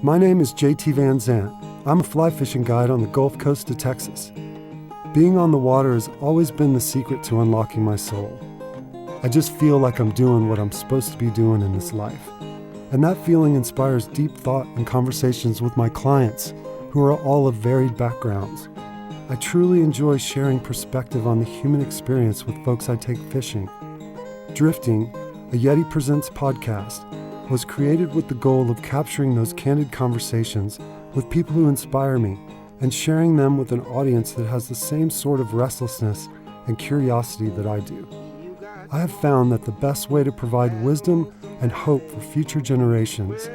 My name is JT Van Zant. I'm a fly fishing guide on the Gulf Coast of Texas. Being on the water has always been the secret to unlocking my soul. I just feel like I'm doing what I'm supposed to be doing in this life. And that feeling inspires deep thought and conversations with my clients, who are all of varied backgrounds. I truly enjoy sharing perspective on the human experience with folks I take fishing. Drifting, a YETI Presents podcast, was created with the goal of capturing those candid conversations with people who inspire me and sharing them with an audience that has the same sort of restlessness and curiosity that I do. I have found that the best way to provide wisdom and hope for future generations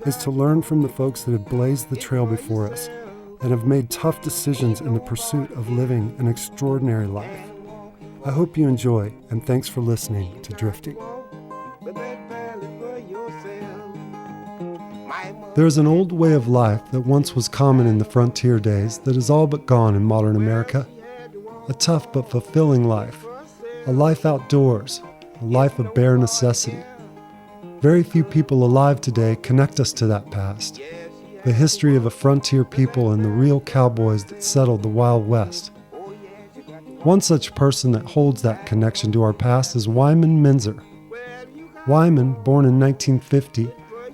is to learn from the folks that have blazed the trail before us and have made tough decisions in the pursuit of living an extraordinary life. I hope you enjoy, and thanks for listening to Drifting. There is an old way of life that once was common in the frontier days that is all but gone in modern America. A tough but fulfilling life. A life outdoors. A life of bare necessity. Very few people alive today connect us to that past. The history of a frontier people and the real cowboys that settled the Wild West. One such person that holds that connection to our past is Wyman Menzer. Wyman, born in 1950,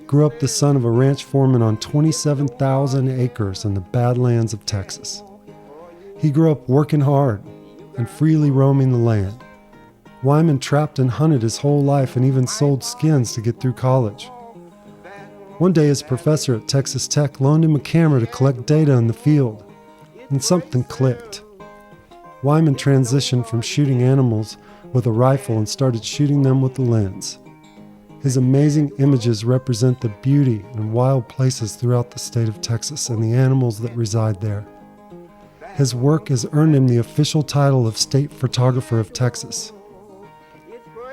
grew up the son of a ranch foreman on 27,000 acres in the Badlands of Texas. He grew up working hard and freely roaming the land. Wyman trapped and hunted his whole life and even sold skins to get through college. One day his professor at Texas Tech loaned him a camera to collect data in the field, and something clicked. Wyman transitioned from shooting animals with a rifle and started shooting them with the lens. His amazing images represent the beauty and wild places throughout the state of Texas and the animals that reside there. His work has earned him the official title of State Photographer of Texas.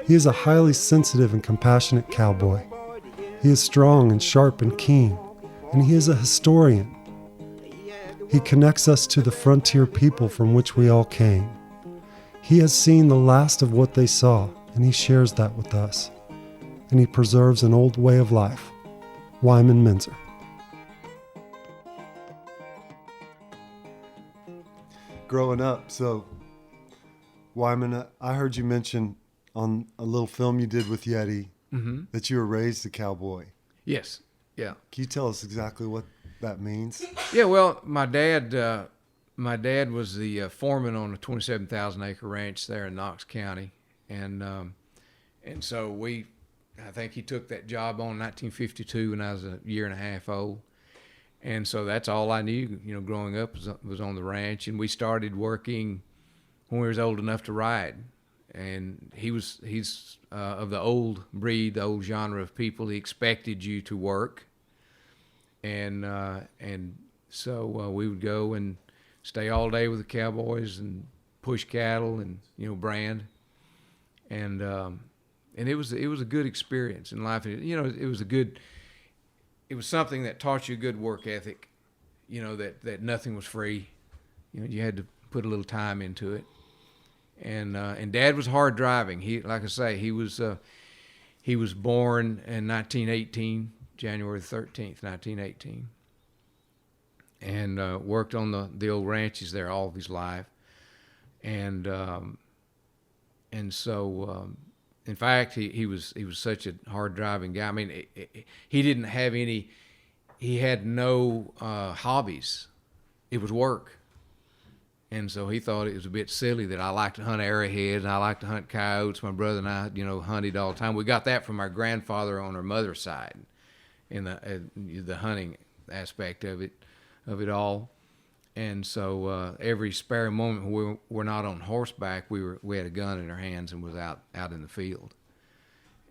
He is a highly sensitive and compassionate cowboy. He is strong and sharp and keen, and he is a historian. He connects us to the frontier people from which we all came. He has seen the last of what they saw, and he shares that with us. And he preserves an old way of life. Wyman Menzer. Growing up, so Wyman, I heard you mention on a little film you did with YETI that you were raised a cowboy. Yes, yeah. Can you tell us exactly what that means? Yeah, well, my dad was the foreman on a 27,000 acre ranch there in Knox County, and so I think he took that job on in 1952 when I was a year and a half old, and so that's all I knew. Growing up was on the ranch, and we started working when we was old enough to ride. And he's of the old breed, the old genre of people. He expected you to work, and so we would go and stay all day with the cowboys and push cattle and brand, and it was a good experience in life. It was something that taught you a good work ethic. That nothing was free. You had to put a little time into it. And Dad was hard driving. He was born in 1918, January 13th, 1918, and worked on the old ranches there all of his life, and so in fact he was such a hard driving guy. I mean, he didn't have any. He had no hobbies. It was work. And so he thought it was a bit silly that I liked to hunt arrowheads and I liked to hunt coyotes. My brother and I, hunted all the time. We got that from our grandfather on our mother's side, in the hunting aspect of it all. And so every spare moment when we were not on horseback, we had a gun in our hands and was out in the field.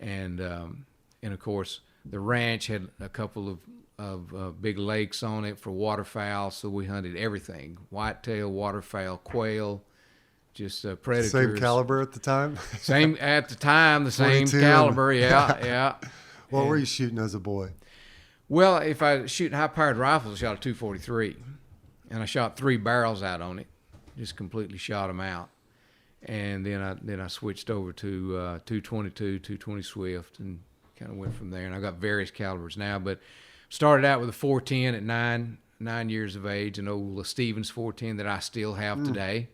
And of course the ranch had a couple of big lakes on it for waterfowl, so we hunted everything: whitetail, waterfowl, quail, just predators. Same caliber at the time? Same at the time, the same caliber, yeah. What were you shooting as a boy? Well, if I was shooting high-powered rifles, I shot a 243, and I shot 3 barrels out on it, just completely shot them out. And then I switched over to 222, 220 Swift, and kind of went from there. And I got various calibers now, but started out with a 410 at 9 years of age, an old Stevens 410 that I still have today.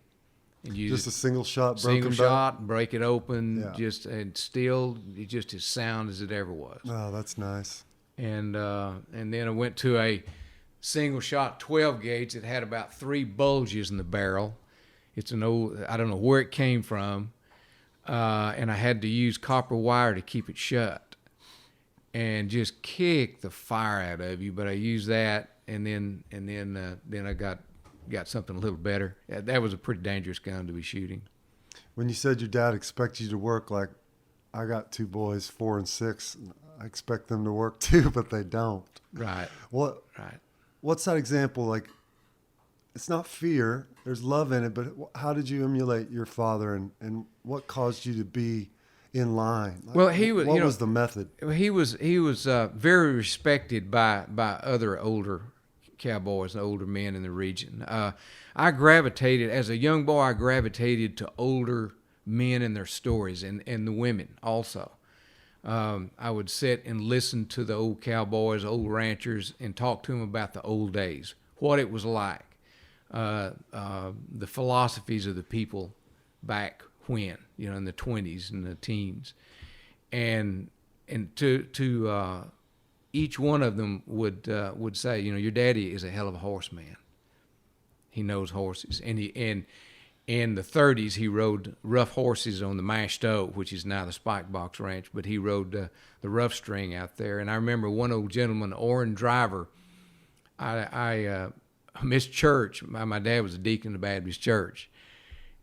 And just a single shot, single shot, break it open, Yeah. and still just as sound as it ever was. Oh, that's nice. And then I went to a single shot 12 gauge that had about 3 bulges in the barrel. It's an old, I don't know where it came from, and I had to use copper wire to keep it shut, and just kick the fire out of you. But I used that, and then I got something a little better. That was a pretty dangerous gun to be shooting. When you said your dad expects you to work, like, I got 2 boys, 4 and 6. I expect them to work too, but they don't. Right. What's that example? Like, it's not fear. There's love in it, but how did you emulate your father, and what caused you to be in line? Like, well, he was. What was the method? He was very respected by other older cowboys and older men in the region. I gravitated, as a young boy, I gravitated to older men and their stories, and the women also. I would sit and listen to the old cowboys, old ranchers, and talk to them about the old days, what it was like, the philosophies of the people back when, in the 20s and the teens. And to each one of them would say, your daddy is a hell of a horseman. He knows horses. And in the 30s, he rode rough horses on the Mashed Oak, which is now the Spike Box Ranch, but he rode the rough string out there. And I remember one old gentleman, Orrin Driver, I missed church. My dad was a deacon of the Baptist church.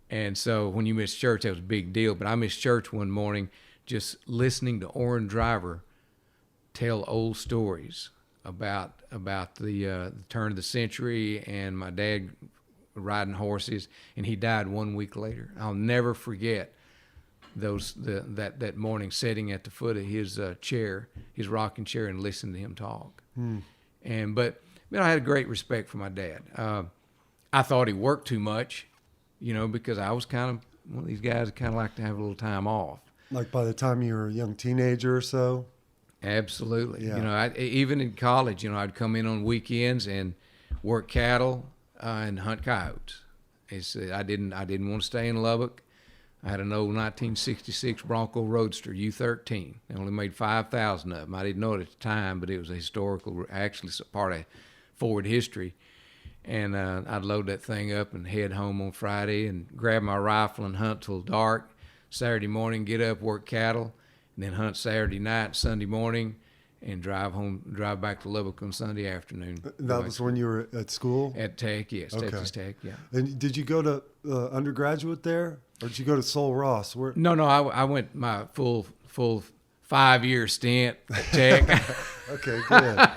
And so when you miss church, that was a big deal. But I missed church one morning just listening to Orrin Driver tell old stories about the turn of the century and my dad riding horses, and he died 1 week later. I'll never forget that morning sitting at the foot of his chair, his rocking chair, and listening to him talk. But I had a great respect for my dad. I thought he worked too much, because I was kind of one of these guys that kind of like to have a little time off. Like by the time you were a young teenager or so? Absolutely. Yeah. Even in college, I'd come in on weekends and work cattle and hunt coyotes. I didn't want to stay in Lubbock. I had an old 1966 Bronco Roadster U13. They only made 5,000 of them. I didn't know it at the time, but it was a historical, actually part of forward history. And I'd load that thing up and head home on Friday and grab my rifle and hunt till dark. Saturday morning, get up, work cattle, and then hunt Saturday night, Sunday morning, and drive back to Lubbock on Sunday afternoon. That was when you were at school? At Tech, yes, okay. Texas Tech, yeah. And did you go to undergraduate there, or did you go to Sol Ross? No, I went my full 5-year stint at Tech. Okay, good.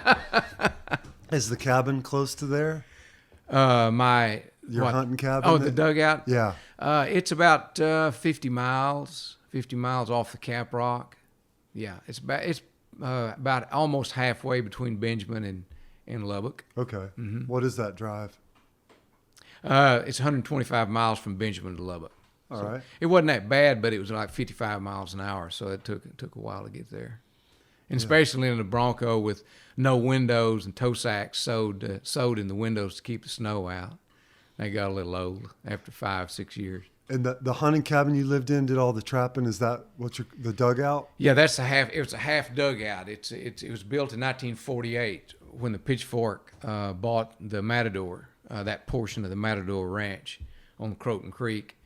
Is the cabin close to there? Your hunting cabin? Oh, the dugout? Yeah. It's about 50 miles off the Cap Rock. Yeah, it's about almost halfway between Benjamin and Lubbock. Okay. Mm-hmm. What is that drive? It's 125 miles from Benjamin to Lubbock. All right. It wasn't that bad, but it was like 55 miles an hour, so it took a while to get there. And especially in a Bronco with no windows and toe sacks sewed in the windows to keep the snow out. They got a little old after 5-6 years. And the hunting cabin you lived in did all the trapping? Is that the dugout? Yeah, that's it was a half dugout. It was built in 1948 when the Pitchfork bought the Matador, that portion of the Matador Ranch on Croton Creek,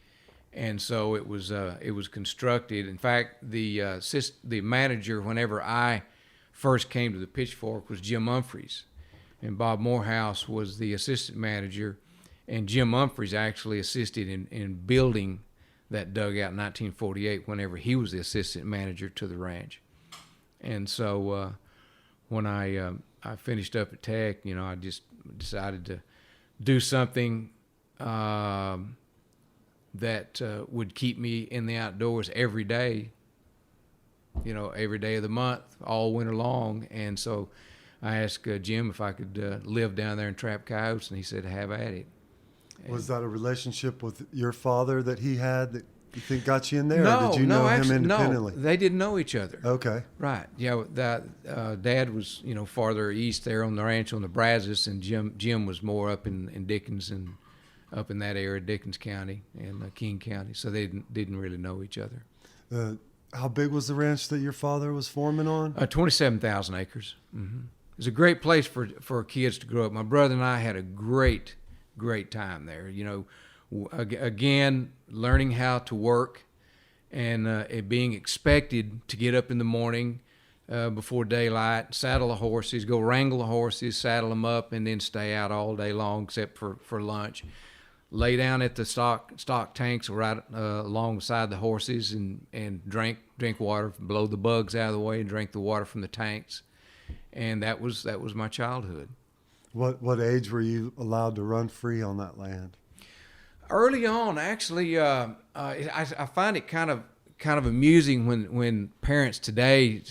and so it was constructed. In fact, the manager, whenever I first came to the Pitchfork, was Jim Humphreys, and Bob Morehouse was the assistant manager. And Jim Humphreys actually assisted in building that dugout in 1948 whenever he was the assistant manager to the ranch. And so when I finished up at Tech, I just decided to do something that would keep me in the outdoors every day, every day of the month, all winter long. And so I asked Jim if I could live down there and trap coyotes, and he said, have at it. Was that a relationship with your father that he had that you think got you in there? No, or did you no, know actually, him independently? no. They didn't know each other. Okay. Right. Yeah. Dad was, farther east there on the ranch on the Brazos, and Jim was more up in Dickens and up in that area, Dickens County and King County. So they didn't really know each other. How big was the ranch that your father was foreman on? 27,000 acres. Mm-hmm. It was a great place for kids to grow up. My brother and I had a great time there. Again, learning how to work and it being expected to get up in the morning before daylight, saddle the horses, go wrangle the horses, saddle them up, and then stay out all day long except for lunch. Lay down at the stock tanks right alongside the horses and drink water, blow the bugs out of the way, and drink the water from the tanks. And that was my childhood. What age were you allowed to run free on that land? Early on, actually, I find it kind of amusing when parents today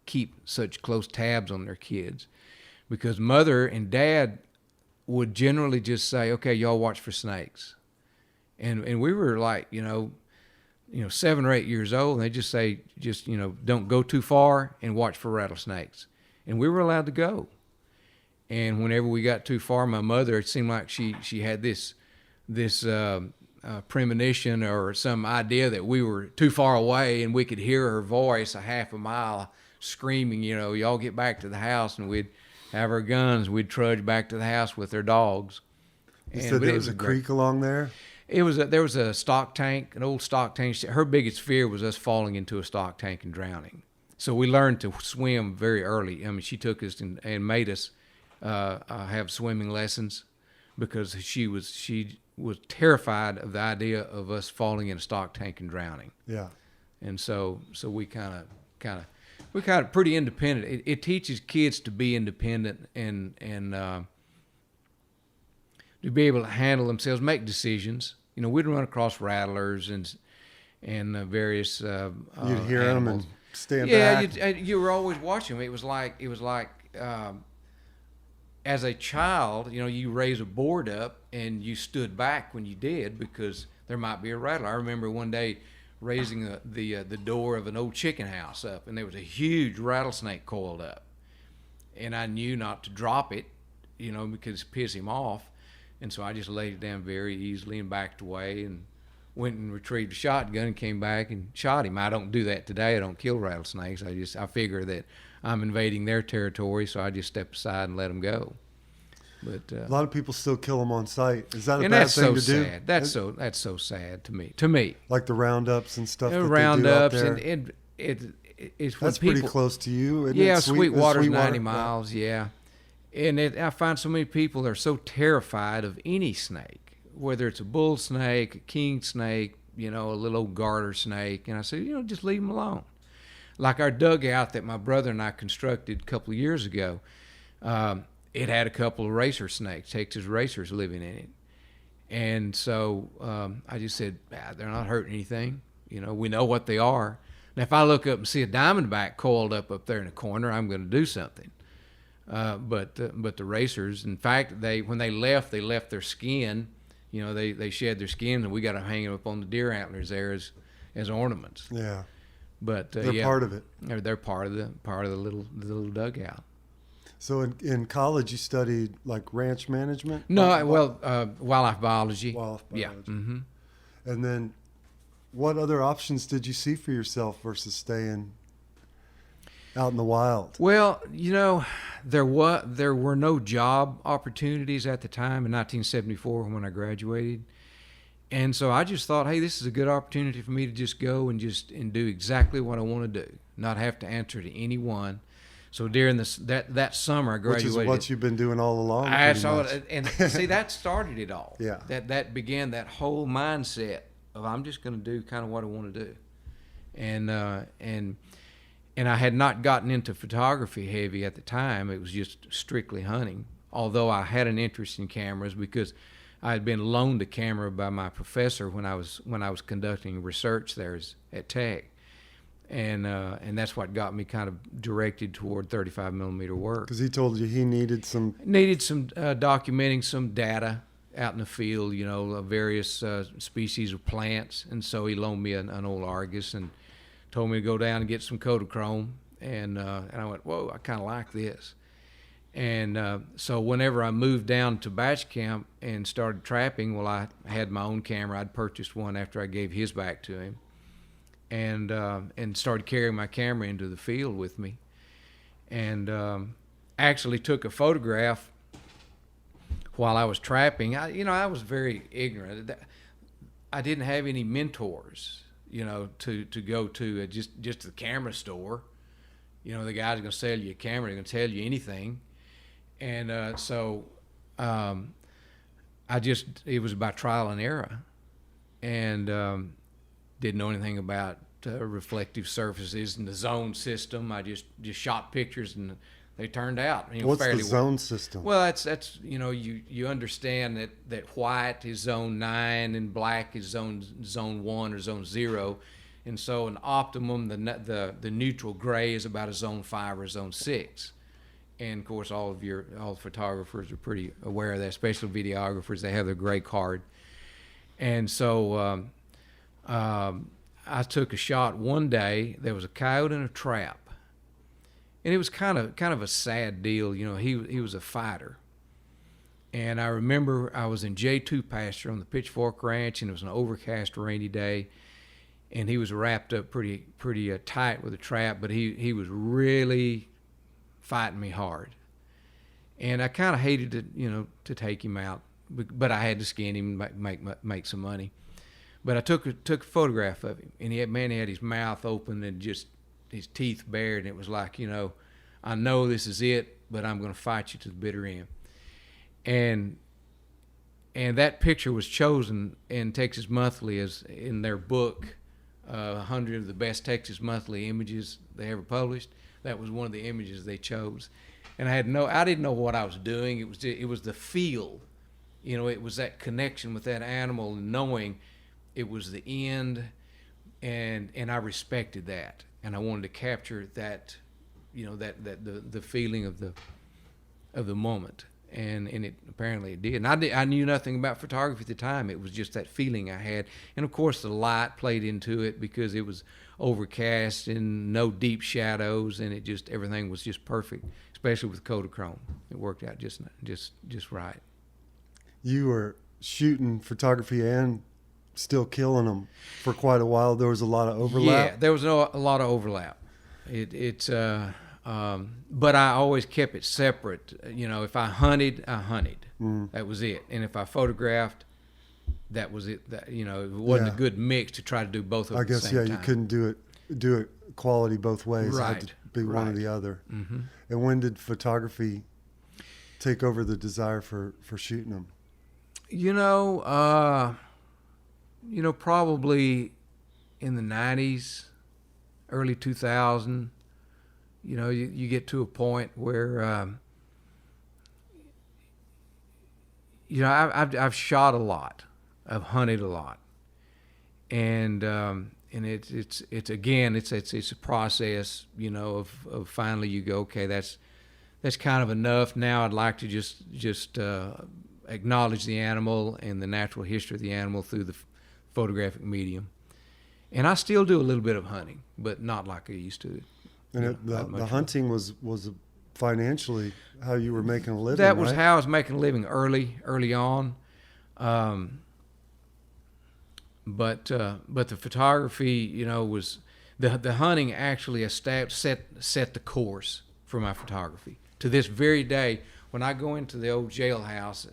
keep such close tabs on their kids, because mother and dad would generally just say, "Okay, y'all watch for snakes," and we were like, 7 or 8 years old, and they just say, don't go too far and watch for rattlesnakes, and we were allowed to go. And whenever we got too far, my mother, it seemed like she had this premonition or some idea that we were too far away, and we could hear her voice a half a mile screaming, "Y'all get back to the house," and we'd have our guns. We'd trudge back to the house with their dogs. You said there was a creek along there? There was a stock tank, an old stock tank. Her biggest fear was us falling into a stock tank and drowning. So we learned to swim very early. I mean, she took us and made us have swimming lessons, because she was terrified of the idea of us falling in a stock tank and drowning. Yeah. And so we kind of pretty independent. It teaches kids to be independent and to be able to handle themselves, make decisions. We'd run across rattlers and various you'd hear animals. them and stand back. Yeah, you were always watching them. It was like as a child, you raise a board up and you stood back when you did, because there might be a rattler. I remember one day raising the door of an old chicken house up, and there was a huge rattlesnake coiled up, and I knew not to drop it, because it pissed him off, and so I just laid it down very easily and backed away and went and retrieved a shotgun and came back and shot him. I don't do that today. I don't kill rattlesnakes. I figure that I'm invading their territory, so I just step aside and let them go. But a lot of people still kill them on sight. Is that a and bad that's thing so to do? sad. That's so sad to me. Like the roundups and stuff. That Roundups they do out there. and it's when That's people, pretty close to you. Isn't yeah, it? Sweetwater's 90 miles. Yeah, and I find so many people are so terrified of any snake, whether it's a bull snake, a king snake, a little old garter snake. And I say, just leave them alone. Like our dugout that my brother and I constructed a couple of years ago. It had a couple of racer snakes, Texas racers, living in it. And so I just said, they're not hurting anything. We know what they are. Now, if I look up and see a diamondback coiled up there in a corner, I'm going to do something. But the racers, in fact, when they left their skin. They shed their skin, and we got to hang them up on the deer antlers there as ornaments. Yeah. But they're part of it. They're part of the little dugout. So in college, you studied like ranch management? No, wildlife biology. Wildlife biology. Yeah. Mm-hmm. And then what other options did you see for yourself versus staying out in the wild? Well, there were no job opportunities at the time in 1974 when I graduated. And so I just thought, hey, this is a good opportunity for me to just go and do exactly what I want to do, not have to answer to anyone. So during that summer, I graduated. Which is what you've been doing all along. I saw it, and see, that started it all. Yeah. That began that whole mindset of I'm just going to do kind of what I want to do, and I had not gotten into photography heavy at the time. It was just strictly hunting. Although I had an interest in cameras because I had been loaned a camera by my professor when I was conducting research there at Tech. And that's what got me kind of directed toward 35 millimeter work. Because he told you he needed some documenting some data out in the field, of various species of plants. And so he loaned me an old Argus and told me to go down and get some Kodachrome. And I went, whoa, I kind of like this. And so whenever I moved down to Batch Camp and started trapping, well, I had my own camera. I'd purchased one after I gave his back to him, and started carrying my camera into the field with me, and actually took a photograph while I was trapping. I was very ignorant. I didn't have any mentors, to go to just the camera store. The guy's going to sell you a camera. They're going to tell you anything. And so it was about trial and error, and didn't know anything about reflective surfaces and the zone system. I just shot pictures and they turned out What's fairly the zone system? well. That's you understand that white is zone 9 and black is zone 1 or zone 0, and so an optimum, the neutral gray is about a zone 5 or zone 6. And of course, all the photographers are pretty aware of that, especially videographers. They have their gray card. And so I took a shot one day. There was a coyote in a trap, and it was kind of a sad deal. He was a fighter. And I remember I was in J2 pasture on the Pitchfork Ranch, and it was an overcast, rainy day, and he was wrapped up pretty tight with a trap, but he was really fighting me hard, and I kind of hated to take him out, but I had to skin him and make some money. But I took a photograph of him, and he had his mouth open and just his teeth bared, and it was like, I know this is it, but I'm going to fight you to the bitter end. And that picture was chosen in Texas Monthly as in their book, 100 of the best Texas Monthly images they ever published. That was one of the images they chose, and I didn't know what I was doing. It was the feel, it was that connection with that animal, and knowing it was the end, and I respected that, and I wanted to capture that, the feeling of the moment, and it apparently it did. And I knew nothing about photography at the time. It was just that feeling I had, and of course the light played into it because it was overcast and no deep shadows, and everything was just perfect, especially with Kodachrome. It worked out just right. You were shooting photography and still killing them for quite a while. There was a lot of overlap. Yeah, there was a lot of overlap. But I always kept it separate. If I hunted, I hunted. That was it. And if I photographed, that was it. It wasn't a good mix to try to do both of them at the same time. You couldn't do it quality both ways. Right. It had to be one or the other. Mm-hmm. And when did photography take over the desire for shooting them? Probably in the 90s, early 2000. You get to a point where I've shot a lot, I've hunted a lot, and it's a process, of finally you go, okay, that's kind of enough. Now I'd like to just acknowledge the animal and the natural history of the animal through the photographic medium, and I still do a little bit of hunting, but not like I used to. And the hunting was financially how you were making a living. That was right? how I was making a living early on. But the photography, was the hunting actually set the course for my photography. To this very day, when I go into the old jailhouse,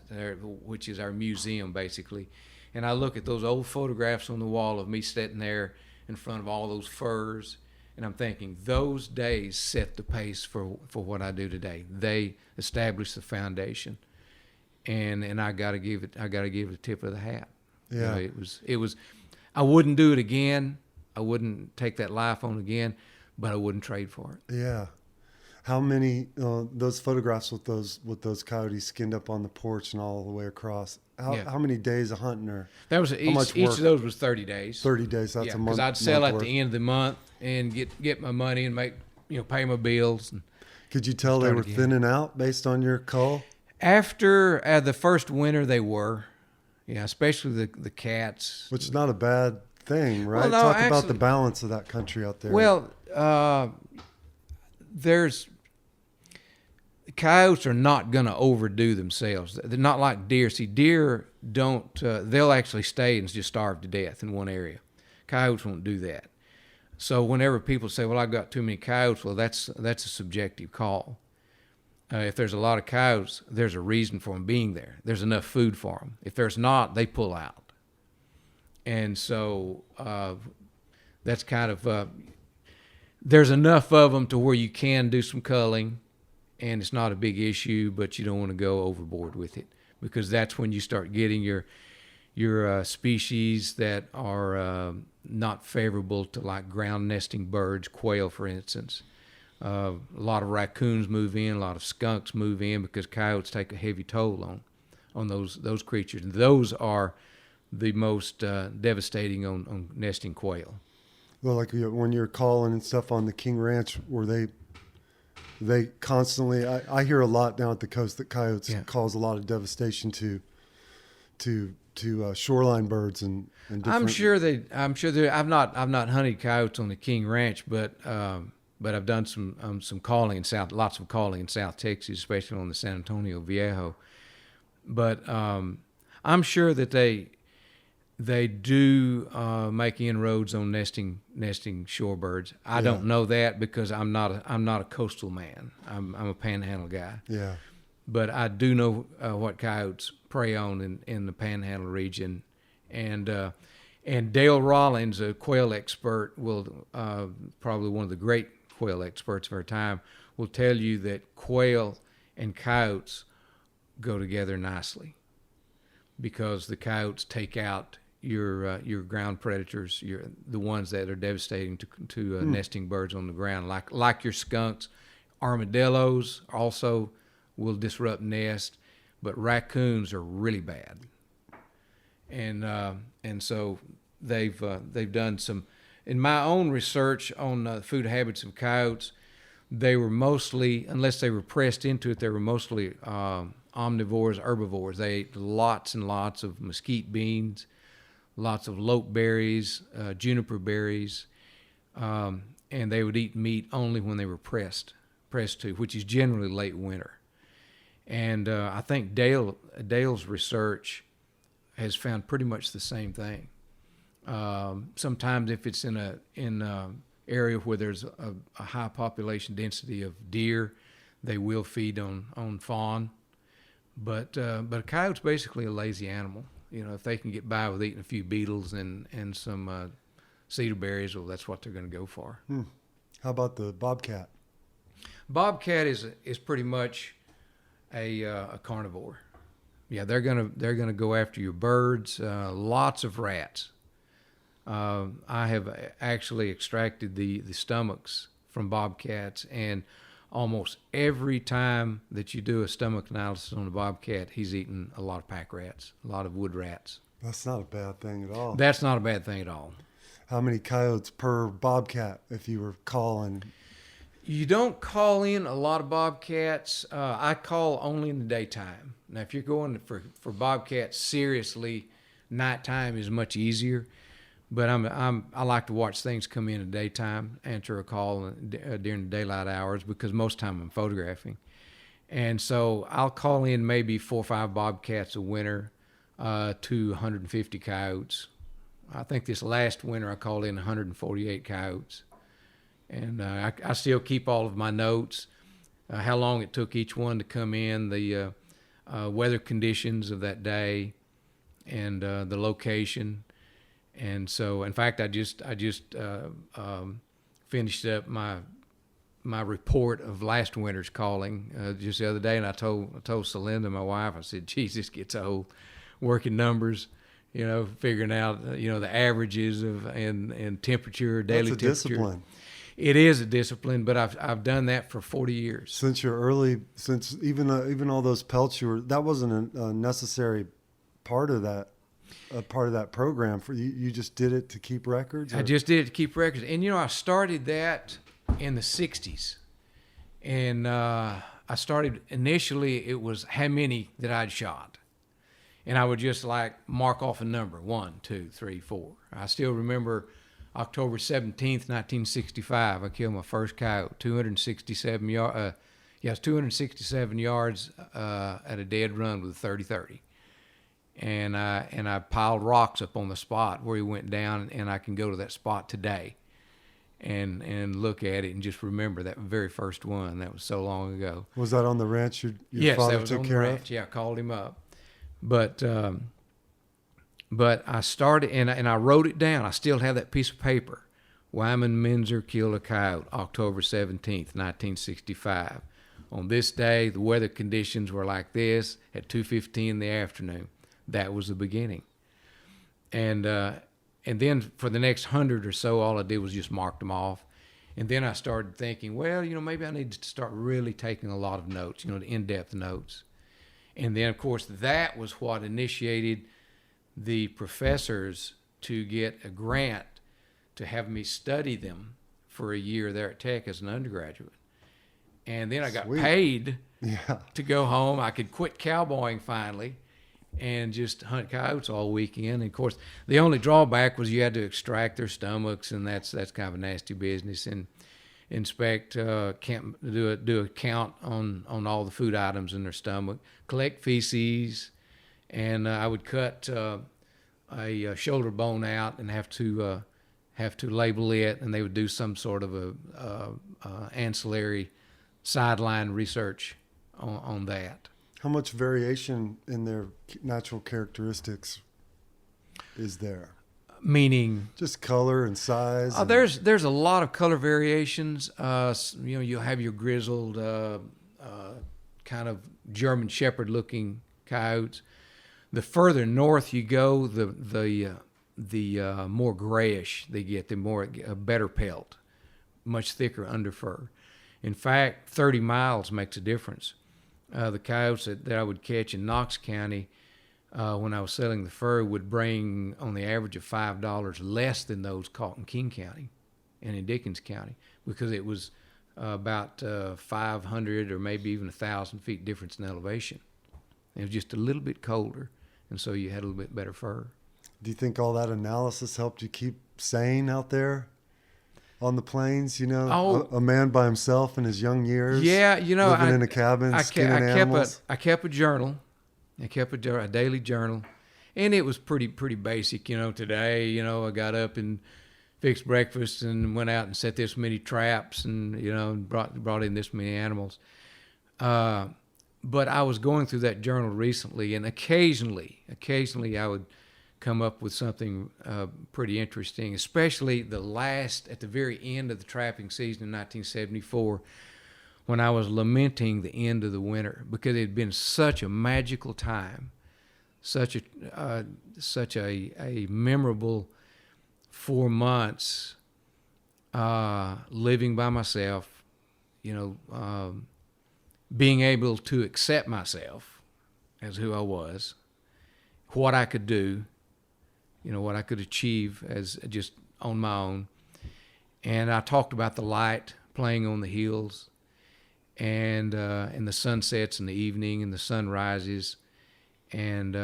which is our museum basically, and I look at those old photographs on the wall of me sitting there in front of all those furs, and I'm thinking those days set the pace for what I do today. They established the foundation, and I got to give it a tip of the hat. Yeah, it was. I wouldn't do it again. I wouldn't take that life on again, but I wouldn't trade for it. Yeah. How many those photographs with those coyotes skinned up on the porch and all the way across? How many days of hunting or that was each of those was 30 days. 30 days. That's a month. Because I'd sell at the end of the month and get my money and make pay my bills. And could you tell they were thinning out based on your call? After the first winter, they were. Yeah, especially the cats. Which is not a bad thing, right? Well, no, Talk about actually, the balance of that country out there. well, there's coyotes are not going to overdo themselves. They're not like deer. See, deer don't. They'll actually stay and just starve to death in one area. Coyotes won't do that. So whenever people say, "Well, I've got too many coyotes," well, that's a subjective call. If there's a lot of coyotes, there's a reason for them being there. There's enough food for them. If there's not, they pull out. And so that's kind of there's enough of them to where you can do some culling, and it's not a big issue, but you don't want to go overboard with it, because that's when you start getting your species that are not favorable to, like ground nesting birds, quail, for instance. A lot of raccoons move in, a lot of skunks move in because coyotes take a heavy toll on those creatures. And those are the most devastating on nesting quail. Well, like when you're calling and stuff on the King Ranch, were they constantly? I hear a lot down at the coast that coyotes cause a lot of devastation to shoreline birds and different. I'm sure I've not hunted coyotes on the King Ranch, but I've done some calling in lots of calling in South Texas, especially on the San Antonio Viejo. But I'm sure that they do make inroads on nesting shorebirds. I don't know that because I'm not a coastal man. I'm a panhandle guy. Yeah. But I do know what coyotes prey on in the Panhandle region, and Dale Rollins, a quail expert, will probably one of the great quail experts of our time, will tell you that quail and coyotes go together nicely, because the coyotes take out your ground predators, the ones that are devastating to nesting birds on the ground, like your skunks. Armadillos also will disrupt nest, but raccoons are really bad, and so they've done some. In my own research on the food habits of coyotes, they were mostly, unless they were pressed into it, they were mostly omnivores, herbivores. They ate lots and lots of mesquite beans, lots of lote berries, juniper berries, and they would eat meat only when they were pressed to, which is generally late winter. And I think Dale's research has found pretty much the same thing. Sometimes if it's in a area where there's a high population density of deer, they will feed on fawn. But a coyote's basically a lazy animal. You know, if they can get by with eating a few beetles and some cedar berries, well, that's what they're going to go for. How about the bobcat? Bobcat is pretty much a carnivore. Yeah, they're gonna go after your birds. Lots of rats. I have actually extracted the stomachs from bobcats, and almost every time that you do a stomach analysis on a bobcat, he's eating a lot of pack rats, a lot of wood rats. That's not a bad thing at all. That's not a bad thing at all. How many coyotes per bobcat if you were calling? You don't call in a lot of bobcats. I call only in the daytime. Now, if you're going for bobcats seriously, nighttime is much easier. But I like to watch things come in the daytime, answer a call during the daylight hours, because most of the time I'm photographing. And so I'll call in maybe 4 or 5 bobcats a winter to 150 coyotes. I think this last winter I called in 148 coyotes. And I still keep all of my notes, how long it took each one to come in, the weather conditions of that day, and the location. And so, in fact, I just finished up my report of last winter's calling just the other day, and I told Celinda, my wife, I said, "Geez, this gets old, working numbers, figuring out the averages of and temperature, daily temperature." That's a discipline. It is a discipline, but I've done that for 40 years. Since even all those pelts that wasn't a necessary part of that. A part of that program for you. You just did it to keep records? Or? I just did it to keep records. And, I started that in the 60s. And I started initially, it was how many that I'd shot. And I would just like mark off a number, 1, 2, 3, 4. I still remember October 17th, 1965. I killed my first coyote, 267 yards. It's 267 yards at a dead run with a 30-30. And I piled rocks up on the spot where he went down, and I can go to that spot today and look at it and just remember that very first one. That was so long ago. Was that on the ranch your yes, father that was took on care the ranch. of? Yeah, I called him up. But I started, and I wrote it down. I still have that piece of paper. Wyman Menzer killed a coyote, October 17th, 1965. On this day, the weather conditions were like this at 2:15 in the afternoon. That was the beginning. And then for the next 100 or so, all I did was just mark them off. And then I started thinking, well, maybe I need to start really taking a lot of notes, the in-depth notes. And then, of course, that was what initiated the professors to get a grant to have me study them for a year there at Tech as an undergraduate. And then I got paid to go home. I could quit cowboying finally and just hunt coyotes all weekend. And, of course, the only drawback was you had to extract their stomachs, and that's kind of a nasty business. And inspect, do a count on all the food items in their stomach, collect feces, and I would cut a shoulder bone out and have to label it, and they would do some sort of a ancillary sideline research on that. How much variation in their natural characteristics is there? Meaning just color and size. There's a lot of color variations. You'll have your grizzled kind of German Shepherd looking coyotes. The further north you go, the more grayish they get. The more a better pelt, much thicker underfur. In fact, 30 miles makes a difference. The coyotes that I would catch in Knox County, when I was selling the fur, would bring on the average of $5 less than those caught in King County and in Dickens County, because it was about 500 or maybe even 1,000 feet difference in elevation. It was just a little bit colder, and so you had a little bit better fur. Do you think all that analysis helped you keep sane out there on the plains? A man by himself in his young years. Yeah, living in a cabin, skinning animals. I kept a journal. I kept a daily journal, and it was pretty basic. Today, I got up and fixed breakfast and went out and set this many traps and brought in this many animals. But I was going through that journal recently, and occasionally I would come up with something pretty interesting, especially at the very end of the trapping season in 1974. When I was lamenting the end of the winter, because it had been such a magical time, such a memorable 4 months living by myself, being able to accept myself as who I was, what I could do, what I could achieve as just on my own. And I talked about the light playing on the hills, and the sunsets in the evening and the sunrises, and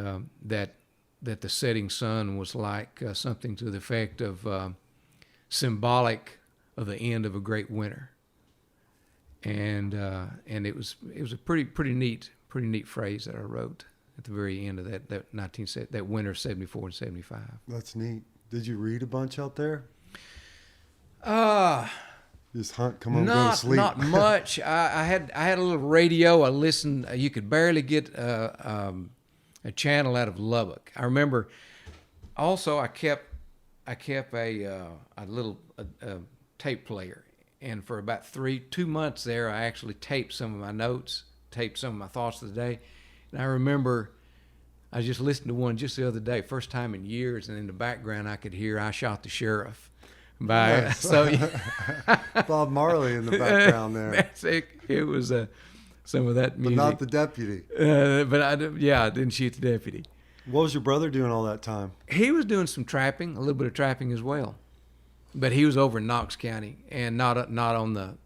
that the setting sun was like something to the effect of symbolic of the end of a great winter. And it was a pretty neat phrase that I wrote at the very end of that winter of 74 and 75. That's neat. Did you read a bunch out there? Just hunt, come home, go to sleep. Not much. I had a little radio. I listened. You could barely get a channel out of Lubbock. I remember. Also, I kept a little tape player, and for about 2 months there, I actually taped some of my notes, taped some of my thoughts of the day. And I remember I just listened to one just the other day, first time in years, and in the background I could hear "I Shot the Sheriff" by Nice. Bob Marley in the background there. That's it. It was some of that music. But not the deputy. But I didn't shoot the deputy. What was your brother doing all that time? He was doing some trapping, a little bit of trapping as well. But he was over in Knox County, and not on the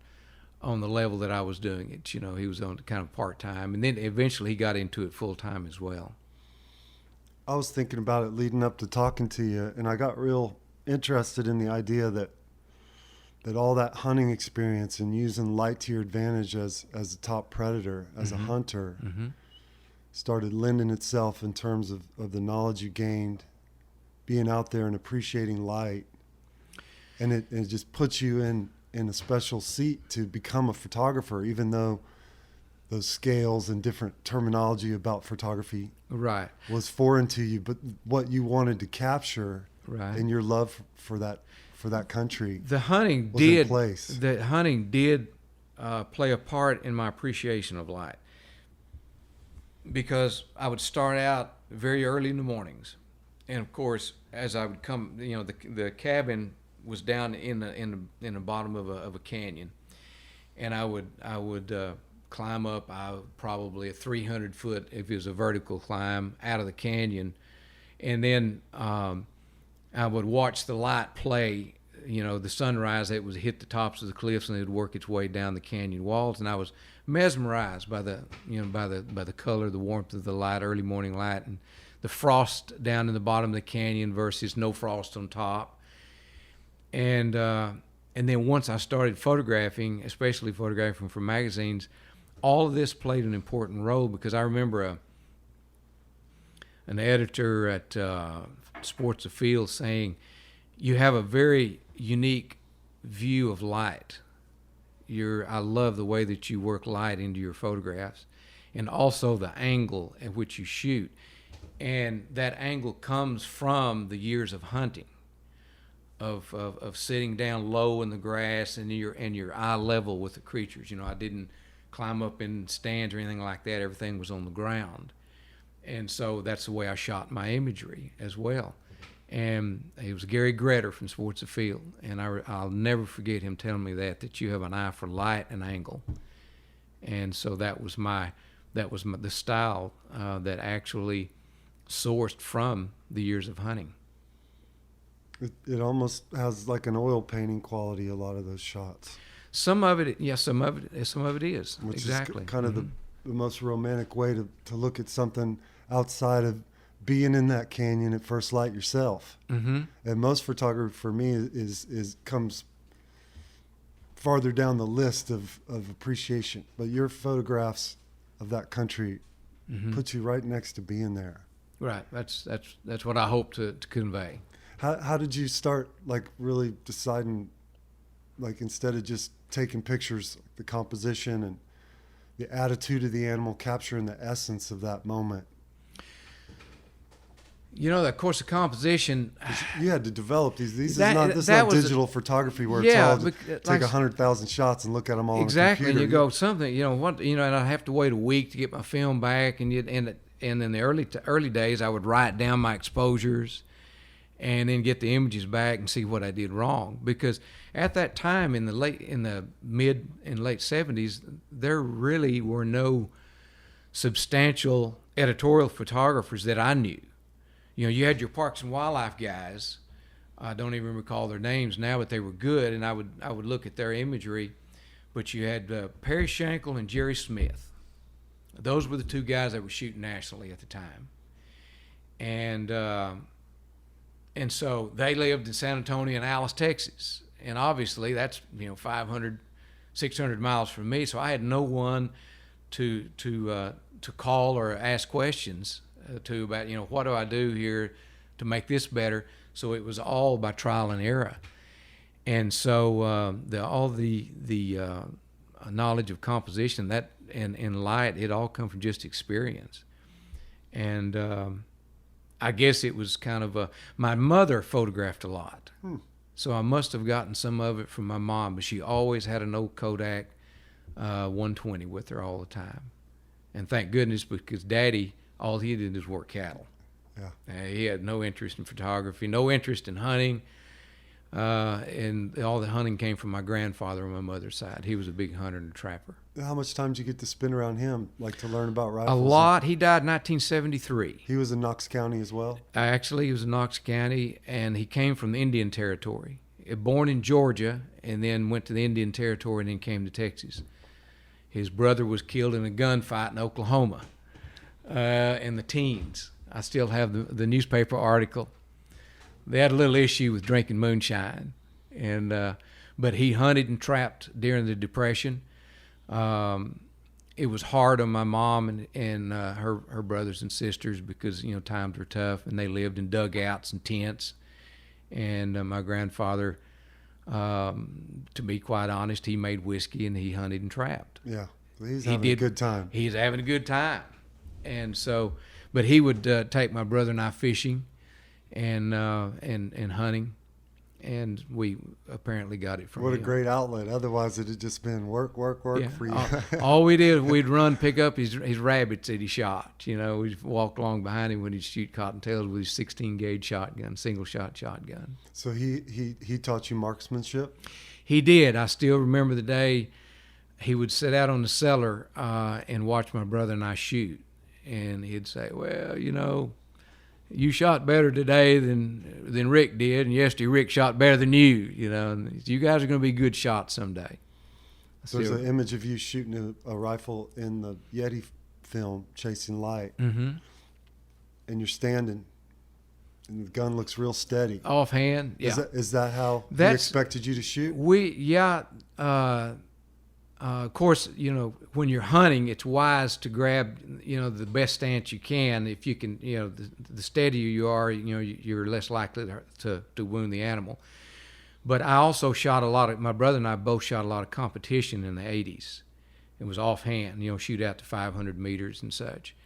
level that I was doing it. He was on kind of part-time, and then eventually he got into it full-time as well. I was thinking about it leading up to talking to you, and I got real interested in the idea that all that hunting experience and using light to your advantage as a top predator, as a hunter, started lending itself in terms of the knowledge you gained, being out there and appreciating light. And it just puts you in a special seat to become a photographer, even though those scales and different terminology about photography Right. was foreign to you, but what you wanted to capture Right. and your love for that country The hunting was in did. place. The hunting did play a part in my appreciation of light, because I would start out very early in the mornings, and of course, as I would come, the cabin was down in the bottom of a canyon, and I would climb up probably a 300 foot, if it was a vertical climb, out of the canyon, and then I would watch the light play. The sunrise, it would hit the tops of the cliffs and it would work its way down the canyon walls, and I was mesmerized by the by the color, the warmth of the light, early morning light, and the frost down in the bottom of the canyon versus no frost on top. And then once I started photographing, especially photographing for magazines, all of this played an important role, because I remember an editor at Sports Afield saying, "You have a very unique view of light. I love the way that you work light into your photographs, and also the angle at which you shoot. And that angle comes from the years of hunting, of sitting down low in the grass and your eye level with the creatures. I didn't climb up in stands or anything like that. Everything was on the ground. And so that's the way I shot my imagery as well." And it was Gary Gretter from Sports Afield, and I'll never forget him telling me that you have an eye for light and angle. And so that was the style that actually sourced from the years of hunting. It almost has like an oil painting quality, a lot of those shots. Some of it is. Which exactly. is kind of the most romantic way to look at something outside of being in that canyon at first light yourself. And most photography for me is comes farther down the list of appreciation. But your photographs of that country put you right next to being there. Right. That's what I hope to convey. How did you start, like, really deciding, like, instead of just taking pictures, the composition and the attitude of the animal, capturing the essence of that moment? Of course, the composition. You had to develop these. This is not digital photography where it's all take 100,000 shots and look at them all exactly. on a computer. And you go something. And I have to wait a week to get my film back. And in the early days, I would write down my exposures, and then get the images back and see what I did wrong. Because at that time, in the mid and late 70s, there really were no substantial editorial photographers that I knew. You had your Parks and Wildlife guys. I don't even recall their names now, but they were good, and I would look at their imagery. But you had Perry Shankle and Jerry Smith. Those were the two guys that were shooting nationally at the time. And so they lived in San Antonio and Alice, Texas. And obviously that's 500, 600 miles from me. So I had no one to call or ask questions to about, what do I do here to make this better? So it was all by trial and error. And so all the knowledge of composition and light, it all come from just experience. And I guess it was kind of my mother photographed a lot. So I must have gotten some of it from my mom, but she always had an old Kodak 120 with her all the time. And thank goodness, because Daddy, all he did was work cattle. Yeah. He had no interest in photography, no interest in hunting. And all the hunting came from my grandfather on my mother's side. He was a big hunter and a trapper. How much time did you get to spend around him, like to learn about rifles? A lot. He died in 1973. He was in Knox County as well? Actually, he was in Knox County, and he came from the Indian Territory. Born in Georgia, and then went to the Indian Territory, and then came to Texas. His brother was killed in a gunfight in Oklahoma in the teens. I still have the newspaper article. They had a little issue with drinking moonshine, and but he hunted and trapped during the Depression. It was hard on my mom and her brothers and sisters because times were tough, and they lived in dugouts and tents. And my grandfather, to be quite honest, he made whiskey and he hunted and trapped. Yeah, he's having a good time. He's having a good time, and so, but he would take my brother and I fishing, and hunting. And we apparently got it from him. What a great outlet. Otherwise, it had just been work for you. All we did, we'd run, pick up his rabbits that he shot. We'd walk along behind him when he'd shoot cottontails with his 16-gauge shotgun, single-shot shotgun. So he taught you marksmanship? He did. I still remember the day he would sit out on the cellar and watch my brother and I shoot. And he'd say, well, you shot better today than Rick did, and yesterday Rick shot better than you. And you guys are going to be good shots someday. There's an image of you shooting a rifle in the YETI film, Chasing Light, and you're standing, and the gun looks real steady. Offhand, yeah. Is that how he expected you to shoot? Of course, when you're hunting, it's wise to grab, the best stance you can. If you can, the steadier you are, you're less likely to wound the animal. But I also shot my brother and I both shot a lot of competition in the 80s. It was offhand, shoot out to 500 meters and such.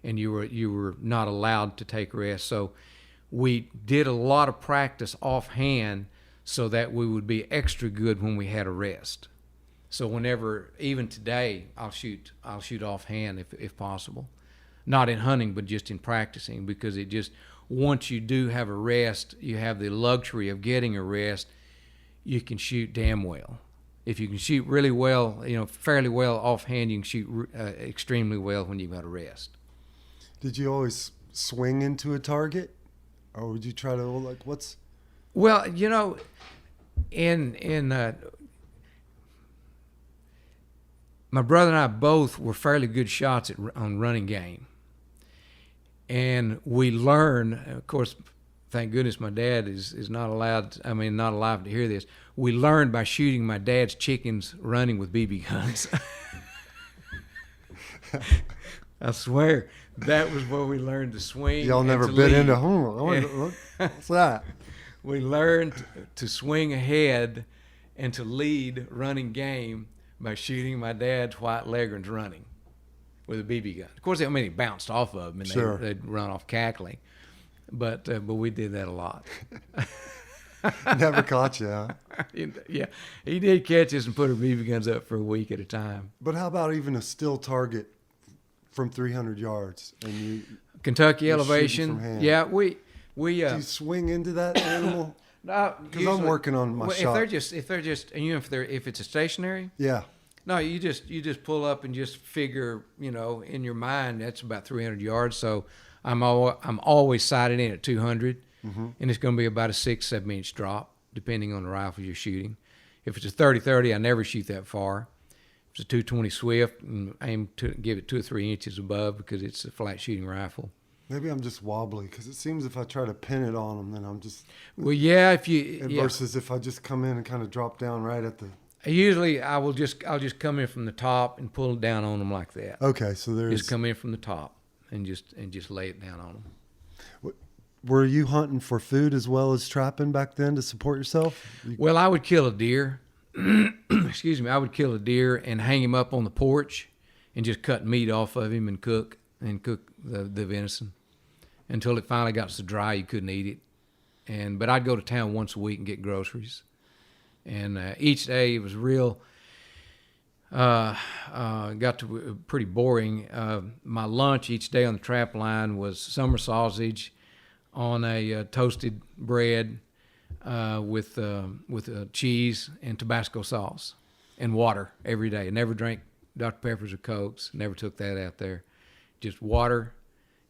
And you were not allowed to take rest. So we did a lot of practice offhand so that we would be extra good when we had a rest. So whenever, even today, I'll shoot offhand if possible. Not in hunting, but just in practicing, because once you do have a rest, you have the luxury of getting a rest, you can shoot damn well. If you can shoot really well, fairly well offhand, you can shoot extremely well when you've got a rest. Did you always swing into a target? Or would you try to, what's... Well, my brother and I both were fairly good shots on running game. And we learned, of course, thank goodness my dad is not alive to hear this. We learned by shooting my dad's chickens running with BB guns. I swear, that was where we learned to swing. Y'all never bit into home. What's that? We learned to swing ahead and to lead running game by shooting my dad's white leghorns running with a BB gun. Of course, he bounced off of them and sure. they'd run off cackling. But we did that a lot. Never caught you, huh? Yeah, he did catch us and put our BB guns up for a week at a time. But how about even a still target from 300 yards? And Kentucky elevation. Yeah, we do you swing into that animal? No, because I'm working on my shot. If it's a stationary. Yeah. No, you just pull up and just figure, in your mind that's about 300 yards. So I'm always sighted in at 200, and it's going to be about a 6-7 inch drop depending on the rifle you're shooting. If it's a 30-30, I never shoot that far. If it's a 220 Swift, aim to give it 2 or 3 inches above because it's a flat shooting rifle. Maybe I'm just wobbly because it seems if I try to pin it on them, then I'm just. Well, yeah. Versus if I just come in and kind of drop down right at the. Usually, I'll just come in from the top and pull it down on them like that. Okay, so there's. Just come in from the top and just lay it down on them. Were you hunting for food as well as trapping back then to support yourself? Well, I would kill a deer. Excuse me. I would kill a deer and hang him up on the porch, and just cut meat off of him and cook the venison until it finally got so dry you couldn't eat it. But I'd go to town once a week and get groceries. And each day it was real, got to pretty boring. My lunch each day on the trap line was summer sausage on a toasted bread with cheese and Tabasco sauce and water every day. I never drank Dr. Peppers or Cokes, never took that out there. Just water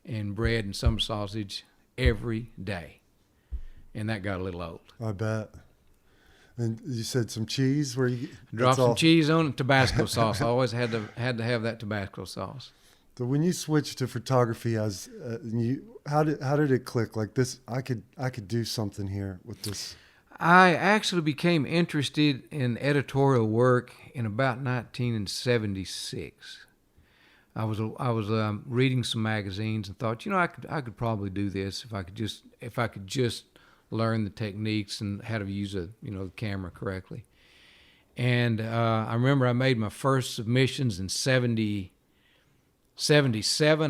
and bread and summer sausage every day. And that got a little old. I bet. And you said some cheese where you drop some cheese on it, Tabasco sauce. I always had to have that Tabasco sauce. So when you switched to photography, as how did it click? Like this, I could do something here with this. I actually became interested in editorial work in about 1976. I was reading some magazines and thought, I could probably do this if I could just learn the techniques and how to use the camera correctly. And I remember I made my first submissions in 77.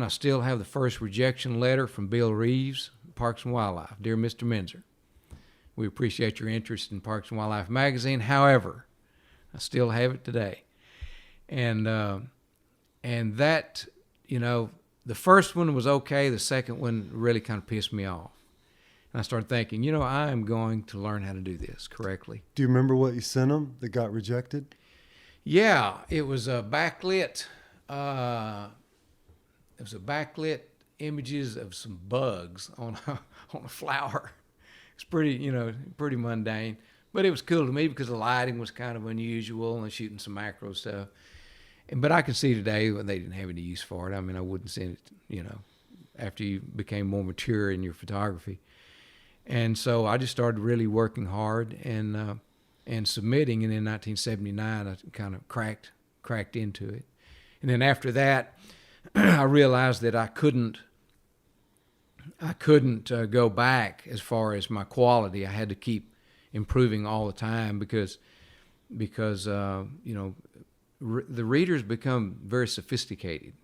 I still have the first rejection letter from Bill Reeves, Parks and Wildlife. Dear Mr. Menzer, we appreciate your interest in Parks and Wildlife magazine. However, I still have it today. And that, the first one was okay. The second one really kind of pissed me off. And I started thinking, I am going to learn how to do this correctly. Do you remember what you sent them that got rejected? Yeah, it was a backlit. Images of some bugs on a flower. It's pretty mundane, but it was cool to me because the lighting was kind of unusual and shooting some macro stuff. But I can see today when they didn't have any use for it. I mean, I wouldn't send it, after you became more mature in your photography. And so I just started really working hard and submitting. And in 1979, I kind of cracked into it. And then after that, I realized that I couldn't go back as far as my quality. I had to keep improving all the time because the readers become very sophisticated.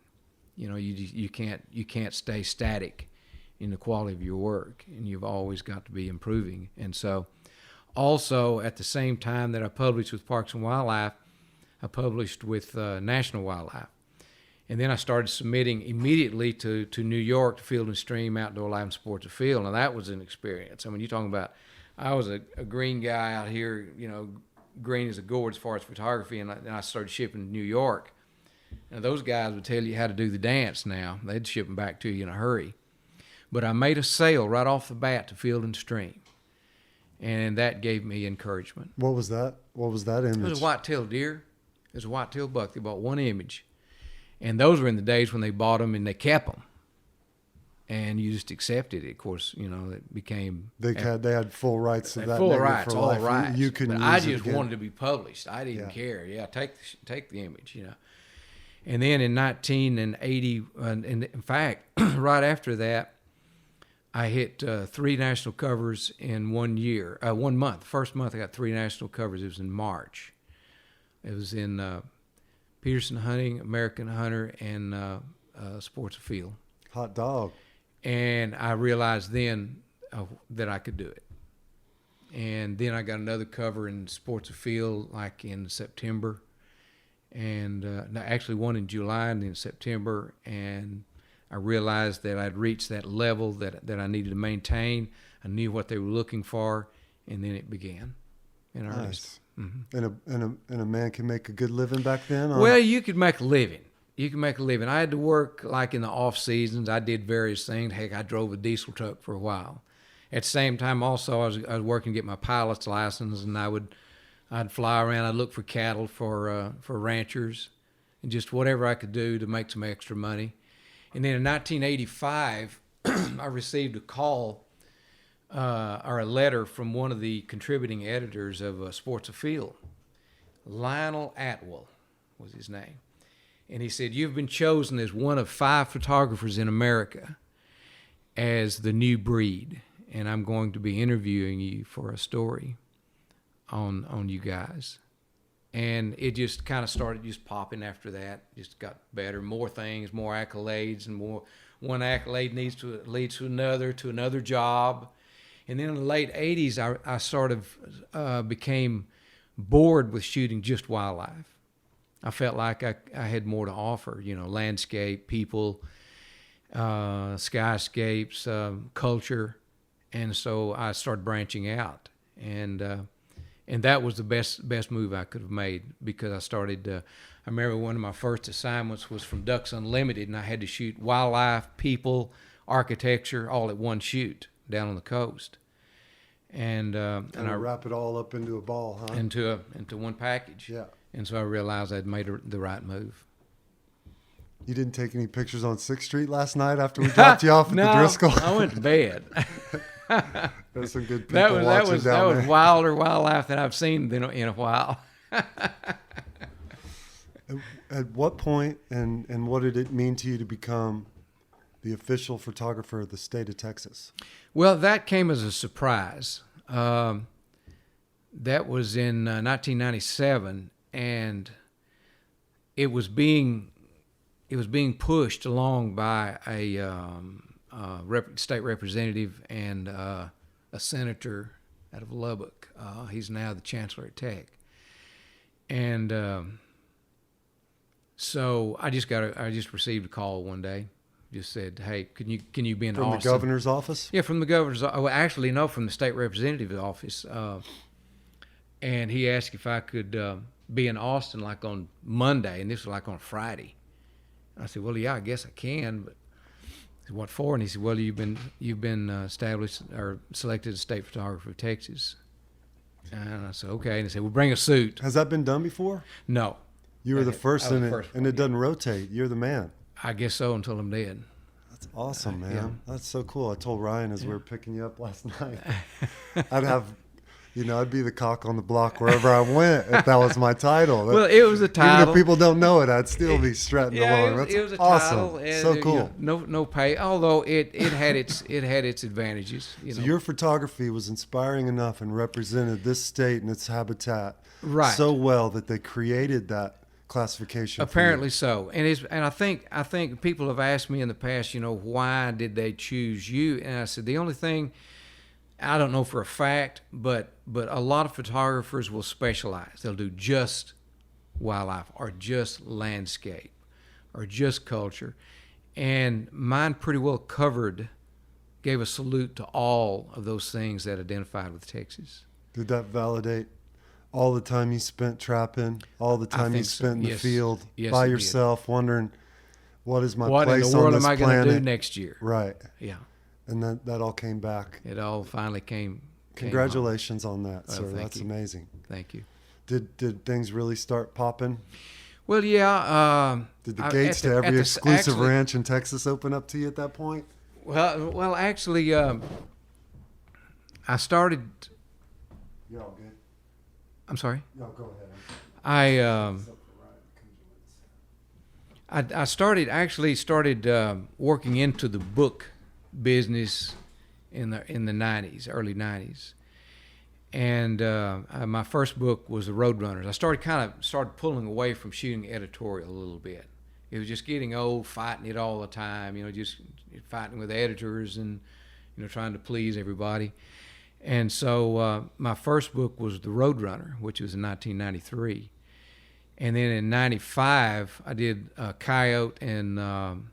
You can't stay static in the quality of your work, and you've always got to be improving. And so, also at the same time that I published with Parks and Wildlife, I published with National Wildlife. And then I started submitting immediately to New York, to Field and Stream, Outdoor Life and Sports Afield, and that was an experience. I mean, you're talking about, I was a green guy out here, green as a gourd as far as photography, and I started shipping to New York. And those guys would tell you how to do the dance now. They'd ship them back to you in a hurry. But I made a sale right off the bat to Field and Stream, and that gave me encouragement. What was that? What was that image? It was a white-tailed deer. It was a white-tailed buck. They bought one image. And those were in the days when they bought them and they kept them, and you just accepted it. Of course, it became they had full rights to that. Full rights, for all life. rights. You couldn't. But use I it just again. wanted to be published. I didn't care. Yeah, take the image. And then in 1980, and in fact, right after that, I hit 3 national covers in 1 year, 1 month. First month I got 3 national covers. It was in March. It was in Peterson Hunting, American Hunter, and Sports Afield. Hot dog. And I realized then that I could do it. And then I got another cover in Sports Afield, like in September, and actually one in July and in September. And I realized that I'd reached that level that I needed to maintain. I knew what they were looking for, and then it began in earnest. Nice. Mm-hmm. And a man can make a good living back then? Well, you could make a living. I had to work like in the off seasons. I did various things. Heck, I drove a diesel truck for a while. At the same time, also, I was working to get my pilot's license, and I'd fly around. I'd look for cattle for ranchers, and just whatever I could do to make some extra money. And then in 1985, I received a call or a letter from one of the contributing editors of Sports Afield. Lionel Atwell was his name. And he said, "You've been chosen as one of 5 photographers in America as the new breed, and I'm going to be interviewing you for a story on you guys." And it just kind of started just popping after that. Just got better, more things, more accolades, and more. One accolade leads to another job. And then in the late 80s, I sort of became bored with shooting just wildlife. I felt like I had more to offer, landscape, people, skyscapes, culture. And so I started branching out. And that was the best move I could have made, because I started, I remember one of my first assignments was from Ducks Unlimited, and I had to shoot wildlife, people, architecture, all at one shoot down on the coast. And I wrap it all up into a ball, huh? Into one package. Yeah. And so I realized I'd made the right move. You didn't take any pictures on 6th Street last night after we dropped you off at No, the Driscoll? I went to bed. There's some good people that watching was down there. wilder wildlife than I've seen in a while. At what point and what did it mean to you to become the official photographer of the state of Texas? Well, that came as a surprise. That was in 1997, and it was being pushed along by a state representative and a senator out of Lubbock. He's now the chancellor at Tech, and so I just received a call one day. Just said, "Hey, can you be in Austin?" From the governor's office? Yeah, from the governor's. Well, actually, no, from the state representative's office. And he asked if I could be in Austin like on Monday, and this was like on Friday. I said, "Well, yeah, I guess I can." But I said, "What for?" And he said, "Well, you've been established or selected as state photographer of Texas." And I said, "Okay." And he said, "Well, bring a suit." Has that been done before? No, You were the first in it, first and one, it doesn't rotate. You're the man. I guess so until I'm dead. That's awesome, man. Yeah. That's so cool. I told Ryan as we were picking you up last night, I'd be the cock on the block wherever I went if that was my title. Well, it was a title. Even if people don't know it, I'd still be strutting along. That's it was a awesome. title. And, so cool. No pay, although it had its advantages. So your photography was inspiring enough and represented this state and its habitat Right. so well that they created that classification. Apparently so, and I think people have asked me in the past, why did they choose you? And I said the only thing, I don't know for a fact, but a lot of photographers will specialize. They'll do just wildlife or just landscape or just culture, and mine pretty well gave a salute to all of those things that identified with Texas. Did that validate all the time you spent trapping, all the time you spent in the field by yourself, wondering what is my place on this planet? What in the world am I going to do next year? Right. Yeah. And that all came back. It all finally came. Congratulations on that, sir. Thank That's you. amazing. Thank you. Did things really start popping? Well, yeah. Did the gates to every exclusive ranch in Texas open up to you at that point? Well, actually, I started. You're all good. I'm sorry. No, go ahead. I started working into the book business in the 90s, early 90s, and my first book was the Roadrunners. I started pulling away from shooting editorial a little bit. It was just getting old, fighting it all the time. Just fighting with editors and trying to please everybody. And so my first book was The Roadrunner, which was in 1993. And then in 95, I did Coyote and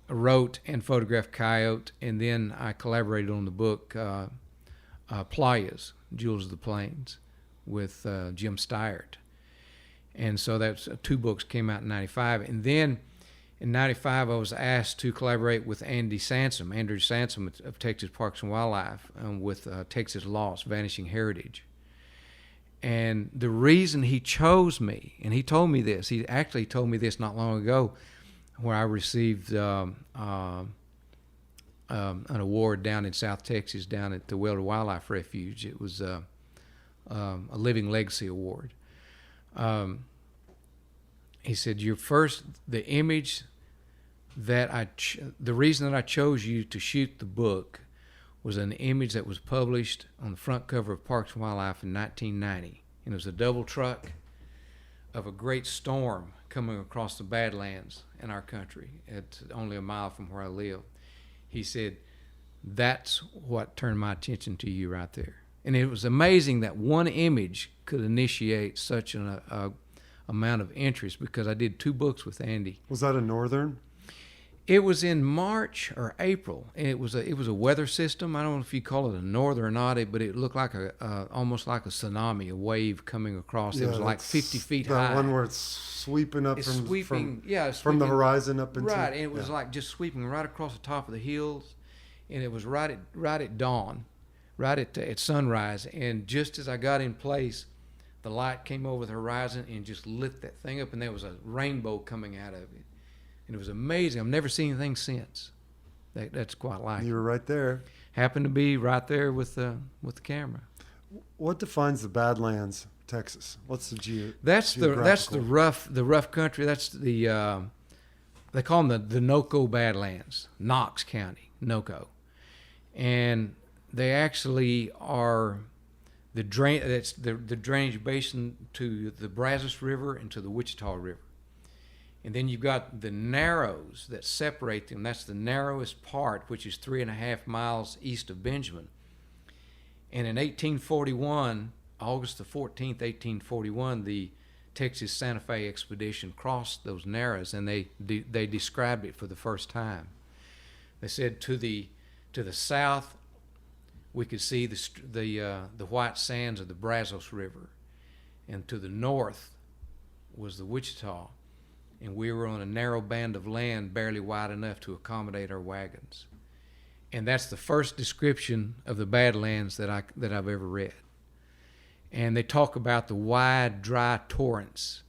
wrote and photographed Coyote. And then I collaborated on the book Playas, Jewels of the Plains, with Jim Steyert. And so that's two books came out in 95. And then in 95, I was asked to collaborate with Andrew Sansom of Texas Parks and Wildlife, with Texas Lost, Vanishing Heritage. And the reason he chose me, and he told me this, he actually told me this not long ago, where I received an award down in South Texas, down at the Welder Wildlife Refuge. It was a Living Legacy Award. He said, the image that the reason that I chose you to shoot the book was an image that was published on the front cover of Parks and Wildlife in 1990. And it was a double truck of a great storm coming across the Badlands in our country at only a mile from where I live. He said, that's what turned my attention to you right there. And it was amazing that one image could initiate such an amount of interest, because I did two books with Andy. Was that a northern? It was in March or April, and it was a weather system. I don't know if you call it a northern or not, but it looked like almost like a tsunami, a wave coming across. It was like 50 feet high. That one where it's sweeping up from the horizon up into right, and it was like just sweeping right across the top of the hills, and it was right at dawn, right at sunrise, and just as I got in place, the light came over the horizon and just lit that thing up, and there was a rainbow coming out of it. And it was amazing. I've never seen anything since. That's quite like You were right there. Happened to be right there with the camera. What defines the Badlands, Texas? What's the That's geographical? the rough country. That's the they call them the NOCO Badlands, Knox County, NOCO, and they actually are the drainage basin to the Brazos River and to the Wichita River. And then you've got the narrows that separate them. That's the narrowest part, which is 3.5 miles east of Benjamin. And in 1841, August the 14th, 1841, the Texas Santa Fe expedition crossed those narrows, and they described it for the first time. They said to the south, we could see the white sands of the Brazos River, and to the north was the Wichita. And we were on a narrow band of land barely wide enough to accommodate our wagons. And that's the first description of the Badlands that I've ever read. And they talk about the wide, dry torrents,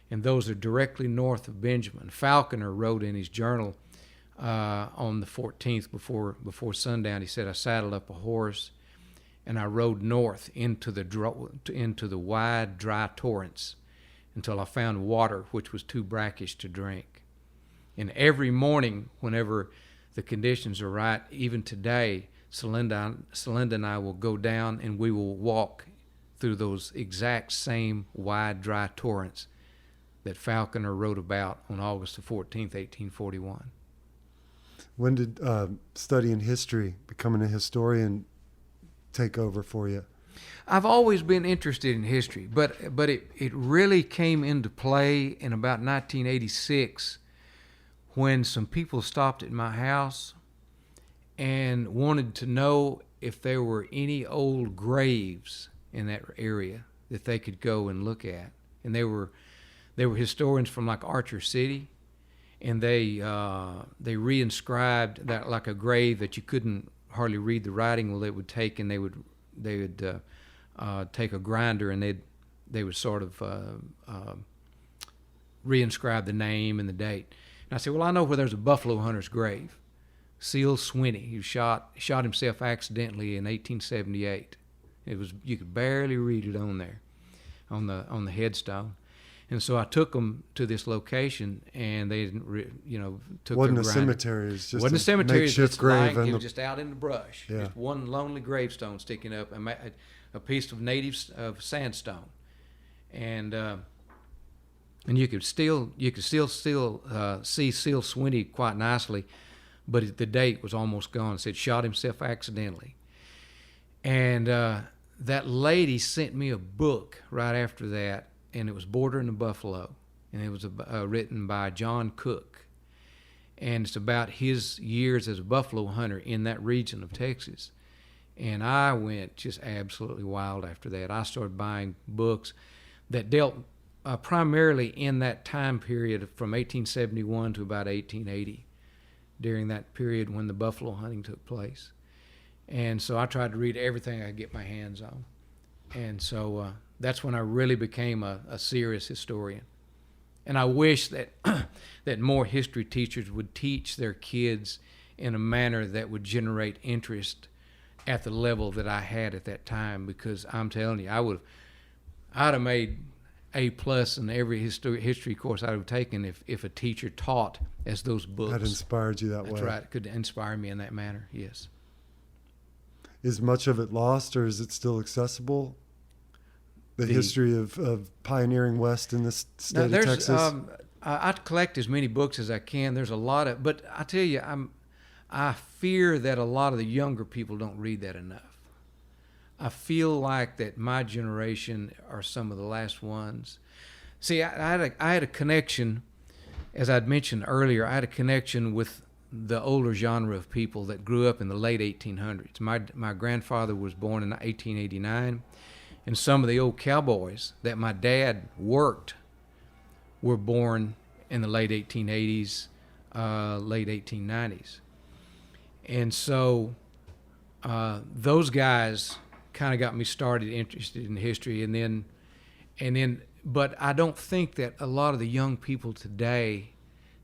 and those are directly north of Benjamin. Falconer wrote in his journal on the 14th before sundown, he said, I saddled up a horse and I rode north into the wide, dry torrents until I found water which was too brackish to drink. And every morning, whenever the conditions are right, even today, Celinda and I will go down and we will walk through those exact same wide, dry torrents that Falconer wrote about on August the 14th, 1841. When did studying history, becoming a historian, take over for you? I've always been interested in history, but it really came into play in about 1986 when some people stopped at my house and wanted to know if there were any old graves in that area that they could go and look at. And they were historians from like Archer City, and they reinscribed that, like a grave that you couldn't hardly read the writing. Well, they would take and they would take a grinder and they would sort of reinscribe the name and the date. And I said, well, I know where there's a buffalo hunter's grave. Seal Swinney, who shot himself accidentally in 1878. You could barely read it on there, on the headstone. And so I took them to this location, and they didn't, took Wasn't their a grinder. cemetery. It's just Wasn't a cemetery. makeshift grave. It was just out in the brush. Yeah. Just one lonely gravestone sticking up, a piece of native sandstone, and you could still see Seal Swinney quite nicely, but the date was almost gone. It said shot himself accidentally, and that lady sent me a book right after that, and it was Bordering the Buffalo, and it was written by John Cook, and it's about his years as a buffalo hunter in that region of Texas. And I went just absolutely wild after that. I started buying books that dealt primarily in that time period from 1871 to about 1880, during that period when the buffalo hunting took place. And so I tried to read everything I could get my hands on. And so that's when I really became a serious historian. And I wish that that more history teachers would teach their kids in a manner that would generate interest at the level that I had at that time, because I'm telling you, I'd have made A+ in every history course I'd have taken if a teacher taught as those books. That inspired you that way. That's right. It could inspire me in that manner, yes. Is much of it lost, or is it still accessible? The history of pioneering West in this state of Texas? I collect as many books as I can. There's a lot of, but I tell you, I fear that a lot of the younger people don't read that enough. I feel like that my generation are some of the last ones. See, I had a connection, as I'd mentioned earlier, I had a connection with the older genre of people that grew up in the late 1800s. My grandfather was born in 1889, and some of the old cowboys that my dad worked were born in the late 1880s, late 1890s. And so those guys kind of got me started interested in history, and then, but I don't think that a lot of the young people today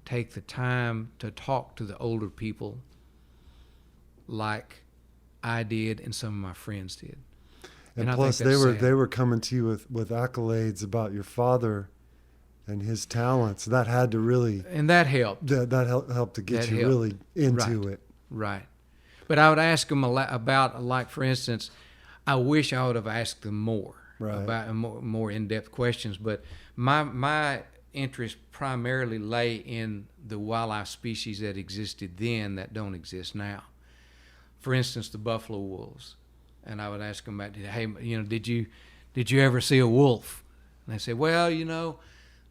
take the time to talk to the older people like I did and some of my friends did. And I plus, think that's sad. they were coming to you with accolades about your father and his talents. That had to really, And that helped. that helped to get That you helped. really into Right. it. Right. But I would ask them about, like, for instance, I wish I would have asked them more Right. about more in-depth questions. But my interest primarily lay in the wildlife species that existed then that don't exist now. For instance, the buffalo wolves. And I would ask them about, hey, did you ever see a wolf? And they say, well,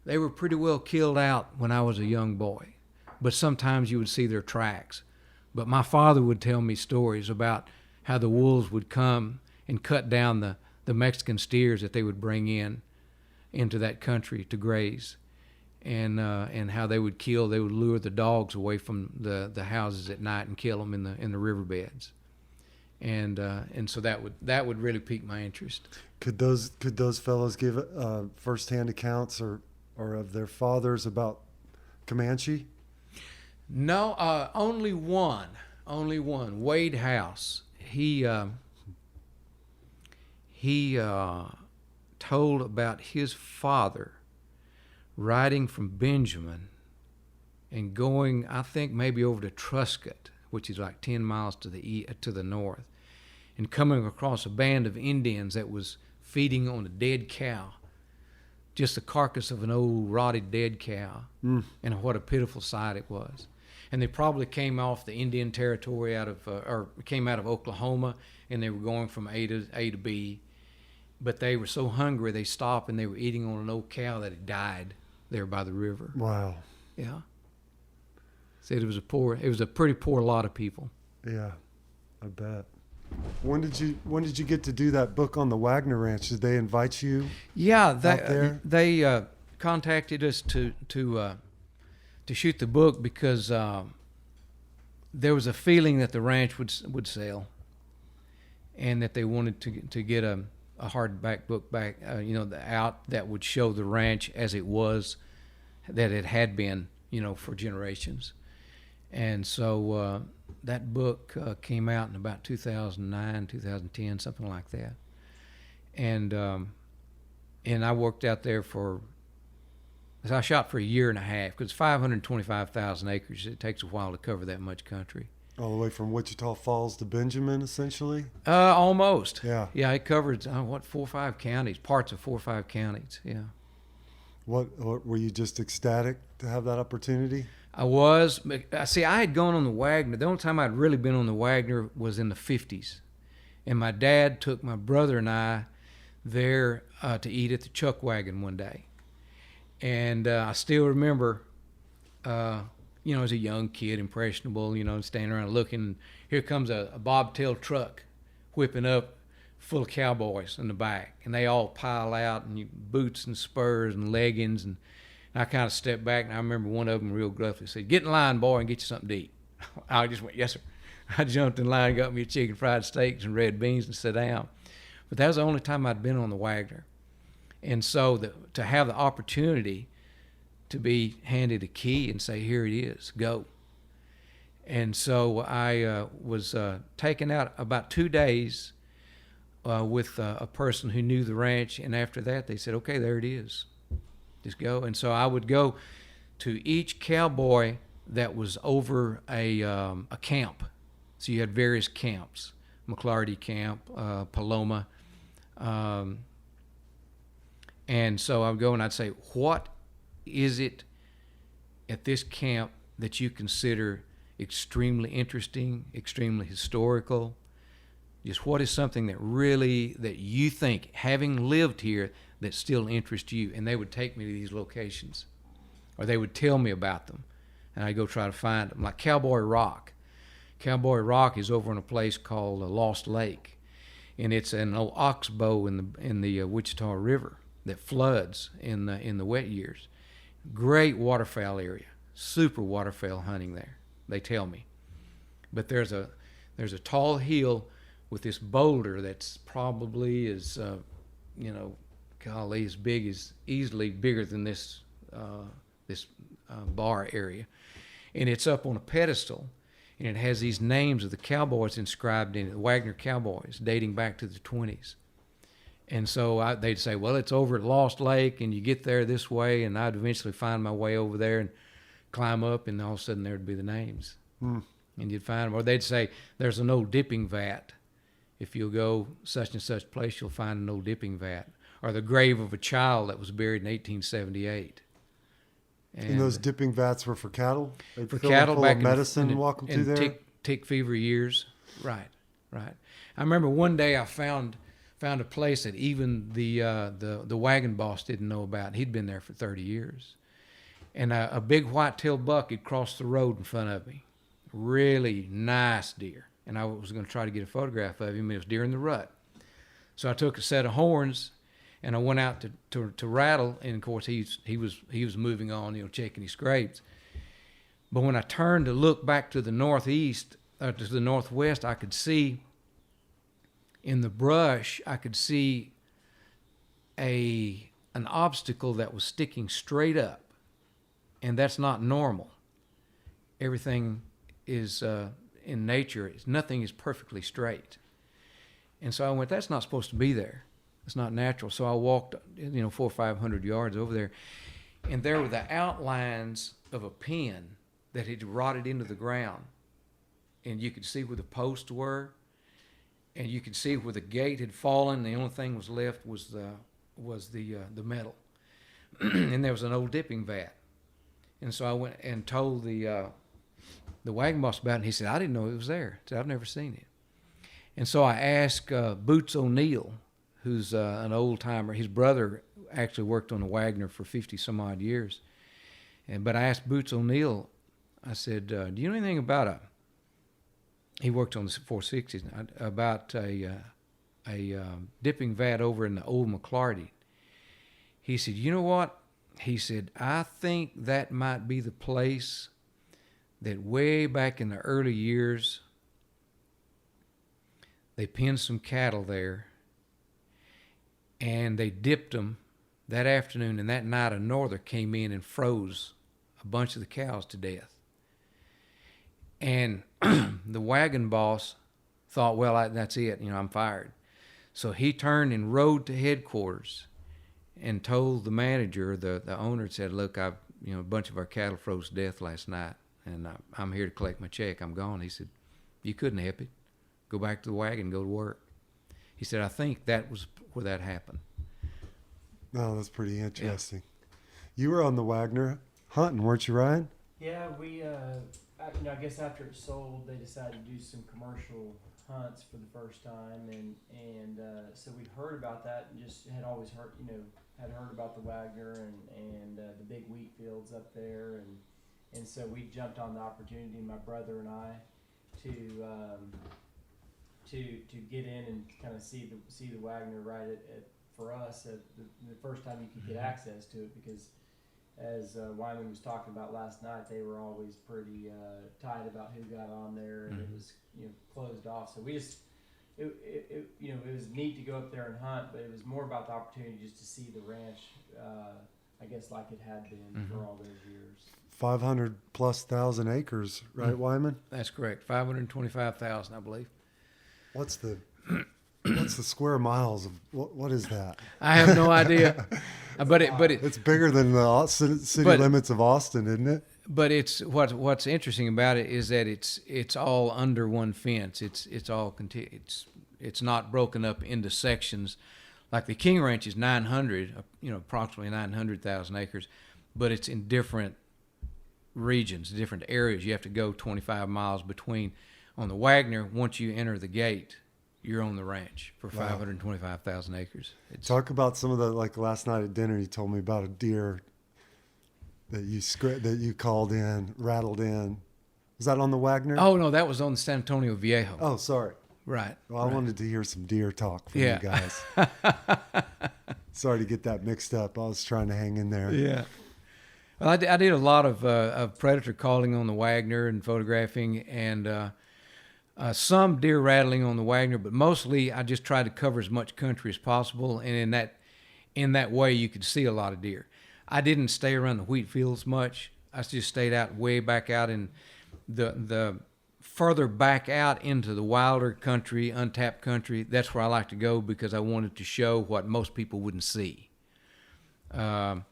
they were pretty well killed out when I was a young boy, but sometimes you would see their tracks. But my father would tell me stories about how the wolves would come and cut down the Mexican steers that they would bring into that country to graze, and how they would lure the dogs away from the houses at night and kill them in the riverbeds. And so that would really pique my interest. Could those fellows give firsthand accounts or of their fathers about Comanche? No, only one. Wade House. He told about his father riding from Benjamin and going, I think, maybe over to Truscott, which is like 10 miles to the north, and coming across a band of Indians that was feeding on a dead cow, just the carcass of an old rotted dead cow. And what a pitiful sight it was. And they probably came off the Indian territory came out of Oklahoma, and they were going from A to B, but they were so hungry they stopped and they were eating on an old cow that had died there by the river. Wow. Yeah. Said it was a pretty poor lot of people. Yeah, I bet. When did you get to do that book on the Wagner Ranch? Did they invite you? Yeah, out there? they contacted us to shoot the book because there was a feeling that the ranch would sell, and that they wanted to get a hardback book back, out that would show the ranch as it was, that it had been, for generations. And so that book came out in about 2009, 2010, something like that. And I worked out there I shot for a year and a half, because 525,000 acres. It takes a while to cover that much country. All the way from Wichita Falls to Benjamin, essentially? Almost. Yeah. Yeah, it covered, 4 or 5 counties, parts of 4 or 5 counties, yeah. What were you just ecstatic to have that opportunity? I was. See, I had gone on the Wagner. The only time I'd really been on the Wagner was in the 50s. And my dad took my brother and I there to eat at the Chuck Wagon one day. And I still remember, as a young kid, impressionable, standing around looking. Here comes a bobtail truck whipping up full of cowboys in the back. And they all pile out, and boots and spurs and leggings. And I kind of stepped back, and I remember one of them real gruffly said, "Get in line, boy, and get you something to eat." I just went, "Yes, sir." I jumped in line, got me a chicken fried steaks and red beans, and sat down. But that was the only time I'd been on the Wagner. And so to have the opportunity to be handed a key and say, "Here it is, go." And so I was taken out about 2 days with a person who knew the ranch, and after that they said, "Okay, there it is. Just go." And so I would go to each cowboy that was over a camp. So you had various camps, McClarty Camp, Paloma. And so I would go and I'd say, "What is it at this camp that you consider extremely interesting, extremely historical? Just what is something that you think, having lived here, that still interests you?" And they would take me to these locations, or they would tell me about them, and I'd go try to find them. Like Cowboy Rock. Cowboy Rock is over in a place called Lost Lake, and it's an old oxbow in the Wichita River that floods in the wet years. Great waterfowl area, super waterfowl hunting there, they tell me. But there's a tall hill with this boulder that's probably easily bigger than this bar area, and it's up on a pedestal, and it has these names of the cowboys inscribed in it, the Wagner cowboys, dating back to the 20s. And so they'd say, well, it's over at Lost Lake, and you get there this way, and I'd eventually find my way over there and climb up, and all of a sudden there'd be the names. And you'd find them. Or they'd say, there's an old dipping vat. If you'll go such and such place, you'll find an old dipping vat. Or the grave of a child that was buried in 1878. And those dipping vats were for cattle? They'd for fill cattle full back of medicine and walk them through there? Tick fever years. Right. I remember one day I found a place that even the wagon boss didn't know about. He'd been there for 30 years. And a big white-tailed buck had crossed the road in front of me. Really nice deer. And I was going to try to get a photograph of him. It was deer in the rut. So I took a set of horns, and I went out to rattle. And of course he was moving on, checking his scrapes. But when I turned to look back to the northeast, to the northwest, I could see in the brush, I could see an obstacle that was sticking straight up, and that's not normal. Everything is in nature, nothing is perfectly straight. And so I went, that's not supposed to be there. It's not natural. So I walked, 400 or 500 yards over there, and there were the outlines of a pin that had rotted into the ground, and you could see where the posts were. And you could see where the gate had fallen. The only thing was left was the metal, and there was an old dipping vat. And so I went and told the wagon boss about it. And he said, I didn't know it was there. I said, I've never seen it. And so I asked Boots O'Neill, who's an old timer. His brother actually worked on the Wagner for 50 some odd years. But I asked Boots O'Neill. I said, do you know anything about he worked on the 460s, about a dipping vat over in the old McClarty. He said, you know what? He said, I think that might be the place that way back in the early years, they pinned some cattle there, and they dipped them that afternoon, and that night a norther came in and froze a bunch of the cows to death. And the wagon boss thought, well, that's it. I'm fired. So he turned and rode to headquarters and told the manager, the owner, said, look, a bunch of our cattle froze to death last night, and I'm here to collect my check. I'm gone. He said, you couldn't help it. Go back to the wagon, go to work. He said, I think that was where that happened. Oh, that's pretty interesting. Yeah. You were on the Wagner hunting, weren't you, Ryan? Yeah, we... I guess after it sold, they decided to do some commercial hunts for the first time, and so we'd heard about that and just had always heard, had heard about the Wagner and the big wheat fields up there, and so we jumped on the opportunity, my brother and I, to get in and kind of see the Wagner right at for us at the first time you could get access to it, because as Wyman was talking about last night, they were always pretty tight about who got on there, and it was closed off. So we just it was neat to go up there and hunt, but it was more about the opportunity just to see the ranch, I guess, like it had been for all those years. 500,000+ acres, right, Wyman? That's correct. 525,000, I believe. What's the square miles of what is that? I have no idea. But it's bigger than the city limits of Austin, isn't it? But it's what's interesting about it is that it's all under one fence. It's not broken up into sections. Like the King Ranch is 900, approximately 900,000 acres, but it's in different regions, different areas. You have to go 25 miles between. On the Wagner, once you enter the gate, you're on the ranch for 525,000 acres. Talk about some of the, like last night at dinner, you told me about a deer that you called in, rattled in. Was that on the Wagner? Oh, no, that was on the San Antonio Viejo. Oh, sorry. Right. Well, I wanted to hear some deer talk from you guys. Sorry to get that mixed up. I was trying to hang in there. Yeah. Well, I did a lot of predator calling on the Wagner and photographing, and some deer rattling on the Wagner, but mostly I just tried to cover as much country as possible, and in that way you could see a lot of deer. I didn't stay around the wheat fields much. I just stayed out way back out in the further back out into the wilder country, untapped country. That's where I like to go because I wanted to show what most people wouldn't see. And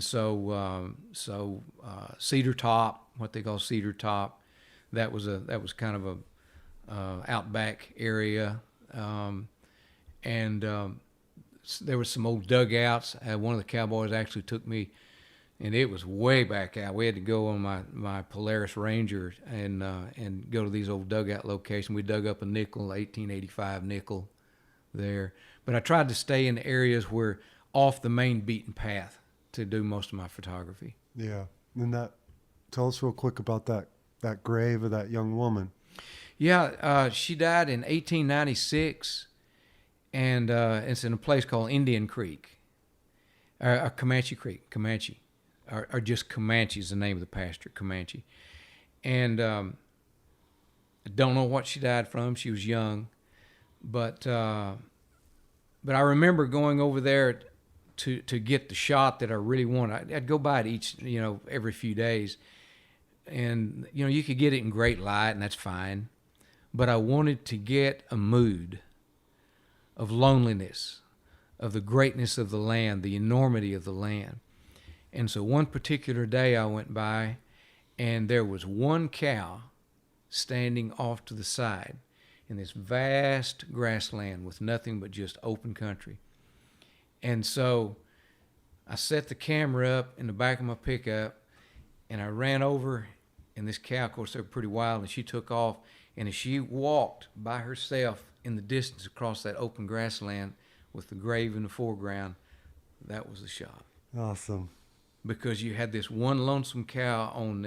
so Cedar Top, what they call Cedar Top, that was kind of a outback area, and there was some old dugouts. One of the cowboys actually took me, and it was way back out. We had to go on my Polaris Ranger and go to these old dugout locations. We dug up a nickel, 1885 nickel there. But I tried to stay in areas where off the main beaten path to do most of my photography. Yeah. And tell us real quick about that grave of that young woman. Yeah, she died in 1896, and it's in a place called Indian Creek, or Comanche Creek, Comanche, or just Comanche is the name of the pasture, Comanche. And I don't know what she died from. She was young, but I remember going over there to get the shot that I really wanted. I'd go by it each, every few days, and you could get it in great light, and that's fine. But I wanted to get a mood of loneliness, of the greatness of the land, the enormity of the land. And so one particular day I went by, and there was one cow standing off to the side in this vast grassland with nothing but just open country. And so I set the camera up in the back of my pickup, and I ran over, and this cow, of course, they were pretty wild, and she took off. And as she walked by herself in the distance across that open grassland with the grave in the foreground, that was the shot. Awesome. Because you had this one lonesome cow on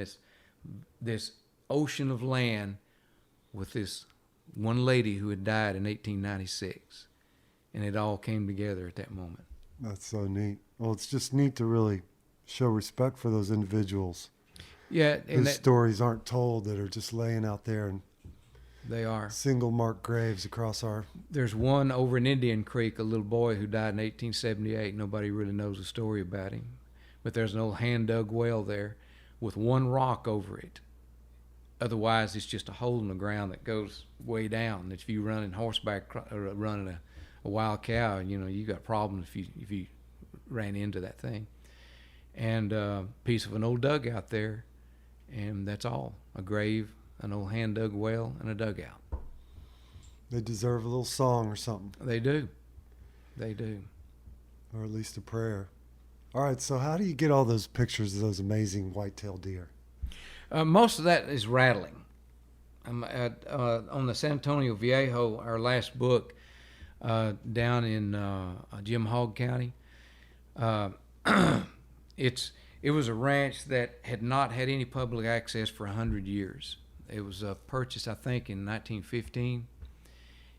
this ocean of land with this one lady who had died in 1896. And it all came together at that moment. That's so neat. Well, it's just neat to really show respect for those individuals. Yeah. And whose stories aren't told, that are just laying out there and they are single marked graves across our. There's one over in Indian Creek, a little boy who died in 1878. Nobody really knows the story about him. But there's an old hand-dug well there with one rock over it. Otherwise, it's just a hole in the ground that goes way down. If you running horseback or running a wild cow, you got problems if you ran into that thing. And a piece of an old dugout there, and that's all. A grave, an old hand-dug well, and a dugout. They deserve a little song or something. They do. They do. Or at least a prayer. All right, so how do you get all those pictures of those amazing white-tailed deer? Most of that is rattling. On the San Antonio Viejo, our last book, down in Jim Hogg County, it was a ranch that had not had any public access for 100 years. It was purchased, I think, in 1915,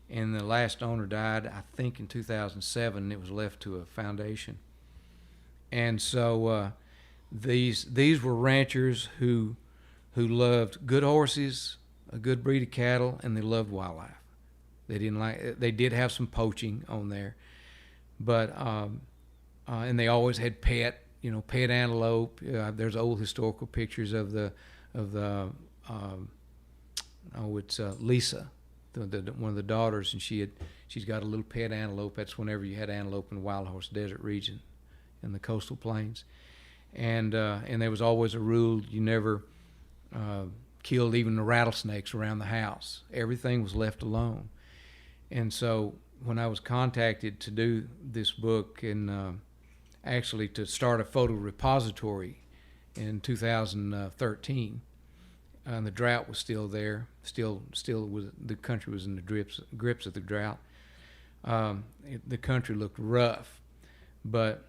and the last owner died, I think, in 2007, and it was left to a foundation. And so these were ranchers who loved good horses, a good breed of cattle, and they loved wildlife. They did have some poaching on there, but and they always had pet antelope. There's old historical pictures of it's Lisa, one of the daughters, and she's got a little pet antelope. That's whenever you had antelope in the Wild Horse Desert region, in the coastal plains, and there was always a rule: you never killed even the rattlesnakes around the house. Everything was left alone. And so when I was contacted to do this book and actually to start a photo repository in 2013, and the drought was still there. Still was, the country was in the grips of the drought. The country looked rough, but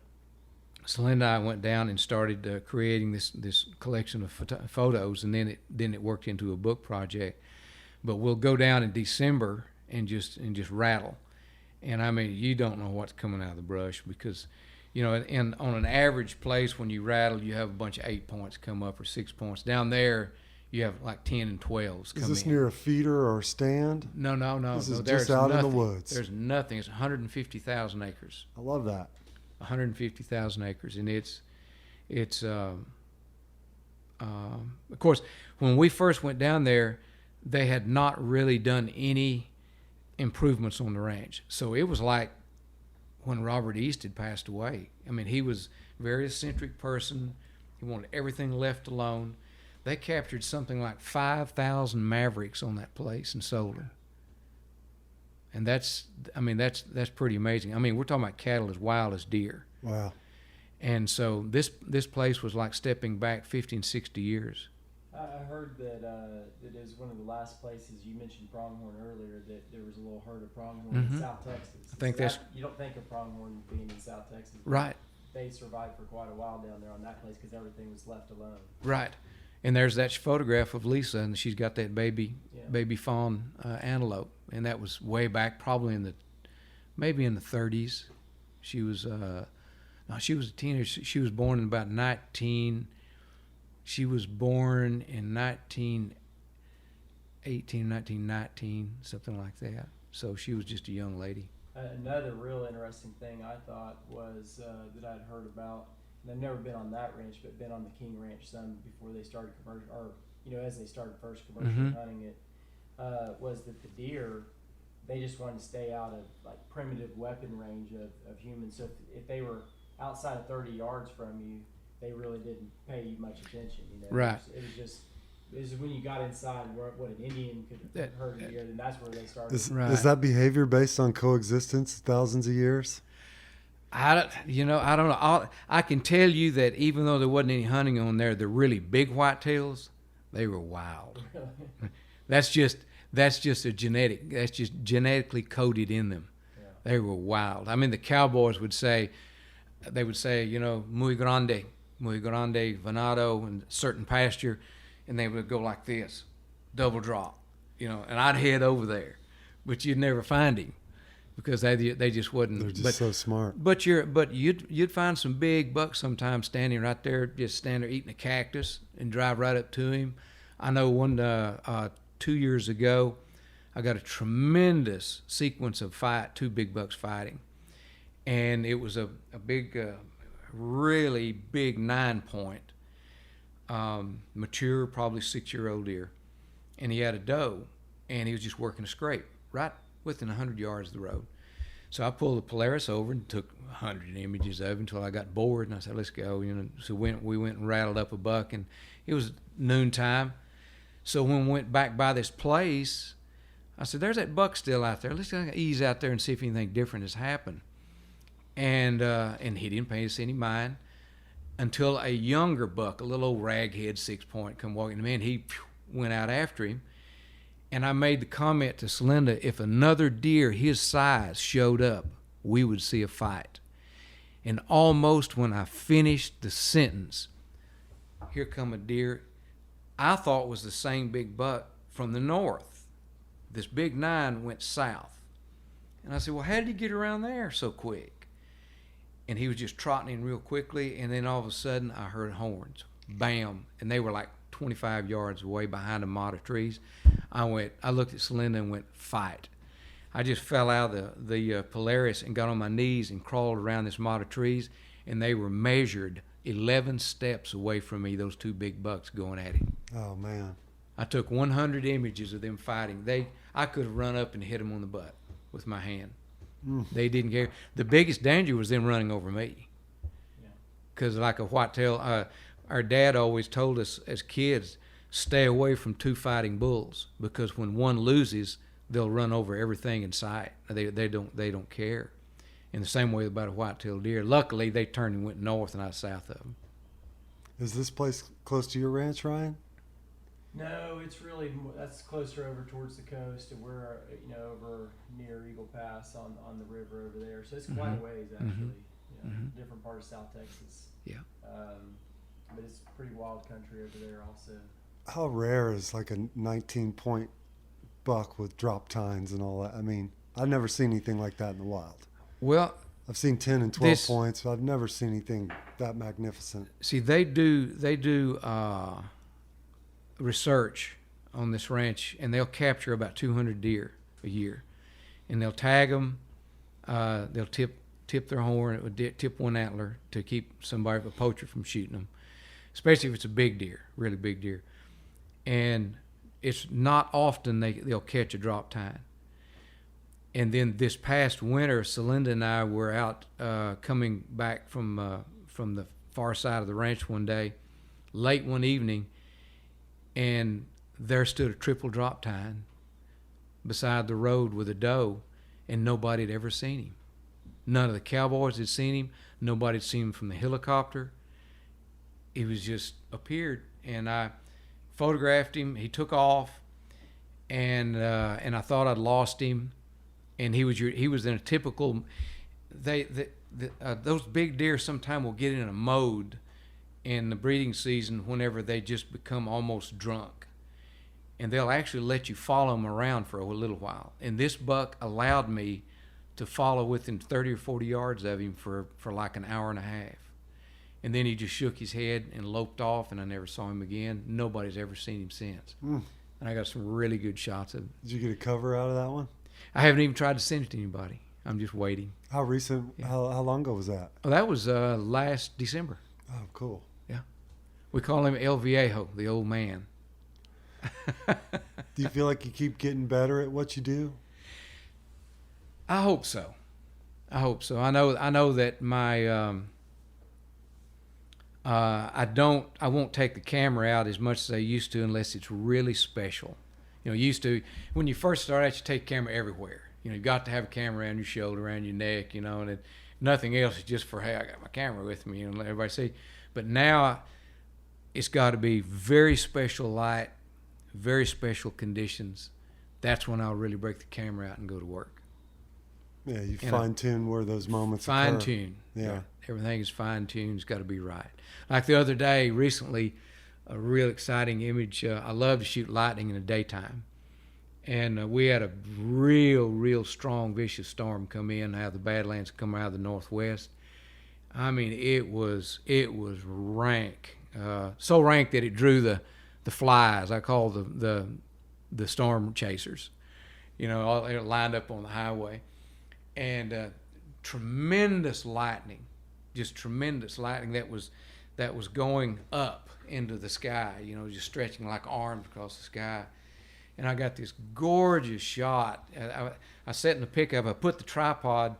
Celinda and I went down and started creating this collection of photos, and then it worked into a book project. But we'll go down in December and just rattle, and I mean, you don't know what's coming out of the brush, because on an average place, when you rattle, you have a bunch of 8 points come up or 6 points. Down there, you have like 10 and 12s come in. Is this near a feeder or a stand? No. This is just out in the woods. There's nothing. It's 150,000 acres. I love that. 150,000 acres, and It's of course, when we first went down there, they had not really done any improvements on the ranch. So it was like when Robert East had passed away. I mean, he was a very eccentric person. He wanted everything left alone. They captured something like 5,000 mavericks on that place and sold them. And that's pretty amazing. I mean, we're talking about cattle as wild as deer. Wow. And so this place was like stepping back 50 and 60 years. I heard that it is one of the last places you mentioned pronghorn earlier. That there was a little herd of pronghorn in South Texas. I think you don't think of pronghorn being in South Texas, right? They survived for quite a while down there on that place because everything was left alone. Right. And there's that photograph of Lisa, and she's got that baby fawn antelope, and that was way back, probably maybe in the 30s. She was she was a teenager. She was born in about 19. She was born in 1919, something like that. So she was just a young lady. Another real interesting thing I thought was that I'd heard about. And I've never been on that ranch, but been on the King Ranch some before they started commercial, or as they started first commercially hunting it. Was that the deer? They just wanted to stay out of like primitive weapon range of humans. So if they were outside of 30 yards from you, they really didn't pay you much attention. Right. It was when you got inside what an Indian could hurt a deer, then that's where they started. Is that behavior based on coexistence thousands of years? I don't know. I can tell you that even though there wasn't any hunting on there, the really big whitetails, they were wild. That's just a genetic. That's just genetically coded in them. Yeah. They were wild. I mean, the cowboys would say, muy grande venado in certain pasture, and they would go like this, double drop, and I'd head over there, but you'd never find him because they just wasn't. They're just so smart. But you'd find some big bucks sometimes standing right there, just standing there eating a cactus, and drive right up to him. I know 2 years ago, I got a tremendous sequence of two big bucks fighting, and it was a big, really big 9-point, mature, probably 6-year-old deer, and he had a doe, and he was just working a scrape right within 100 yards of the road. So I pulled the Polaris over and took 100 images of him until I got bored, and I said, let's go. So we went and rattled up a buck, and it was noontime. So when we went back by this place, I said, there's that buck still out there. Let's ease out there and see if anything different has happened. And he didn't pay us any mind until a younger buck, a little old raghead 6-point, come walking to me, and he went out after him. And I made the comment to Celinda, if another deer his size showed up, we would see a fight. And almost when I finished the sentence, here come a deer I thought was the same big buck from the north. This big 9 went south. And I said, well, how did he get around there so quick? And he was just trotting in real quickly, and then all of a sudden I heard horns. Bam. And they were like 25 yards away behind a mott of trees. I looked at Celinda and went, fight. I just fell out of the Polaris and got on my knees and crawled around this mott of trees, and they were measured 11 steps away from me, those two big bucks going at him. Oh, man. I took 100 images of them fighting. I could have run up and hit them on the butt with my hand. They didn't care. The biggest danger was them running over me. Because like a whitetail, our dad always told us as kids, stay away from two fighting bulls, because when one loses, they'll run over everything in sight. They don't care. In the same way about a white-tailed deer. Luckily, they turned and went north and out south of them. Is this place close to your ranch, Ryan? No, it's really that's closer over towards the coast, and we're over near Eagle Pass on the river over there. So it's quite a ways actually. Different part of South Texas. Yeah. But it's pretty wild country over there also. How rare is like a 19-point buck with drop tines and all that? I mean, I've never seen anything like that in the wild. Well, I've seen 10 and 12 points, but I've never seen anything that magnificent. See, they do research on this ranch, and they'll capture about 200 deer a year, and they'll tag them. They'll tip tip their horn. It would tip one antler to keep somebody, a poacher, from shooting them, especially if it's a big deer, really big deer. And it's not often they'll catch a drop tine. And then this past winter, Celinda and I were out coming back from the far side of the ranch one day, late one evening, and there stood a triple drop tine beside the road with a doe, and nobody had ever seen him. None of the cowboys had seen him. Nobody had seen him from the helicopter. He was just appeared, and I photographed him. He took off, and I thought I'd lost him. And he was in a typical. Those big deer sometimes will get in a mode in the breeding season whenever they just become almost drunk, and they'll actually let you follow them around for a little while. And this buck allowed me to follow within 30 or 40 yards of him for like an hour and a half. And then he just shook his head and loped off, and I never saw him again. Nobody's ever seen him since. And I got some really good shots of him. Did you get a cover out of that one? I haven't even tried to send it to anybody. I'm just waiting. How recent? Yeah. How long ago was that? Oh, that was last December. Oh, cool. Yeah. We call him El Viejo, the old man. Do you feel like you keep getting better at what you do? I hope so. I know that my I won't take the camera out as much as I used to unless it's really special. You know, used to, when you first start out, you take the camera everywhere. You know, you got to have a camera around your shoulder, around your neck, you know, and nothing else is just for, hey, I got my camera with me and let everybody see. But now it's got to be very special light, very special conditions. That's when I'll really break the camera out and go to work. Yeah, you fine-tune where those moments occur. Fine-tune. Yeah. Everything is fine-tuned. It's got to be right. Like the other day, recently, a real exciting image. I love to shoot lightning in the daytime. And we had a real strong, vicious storm come in, have the Badlands come out of the northwest. I mean, it was rank. So rank that it drew the flies. I call the storm chasers. You know, all they lined up on the highway. And tremendous lightning, just tremendous lightning that was going up into the sky, you know, just stretching like arms across the sky. And I got this gorgeous shot. I sat in the pickup. I put the tripod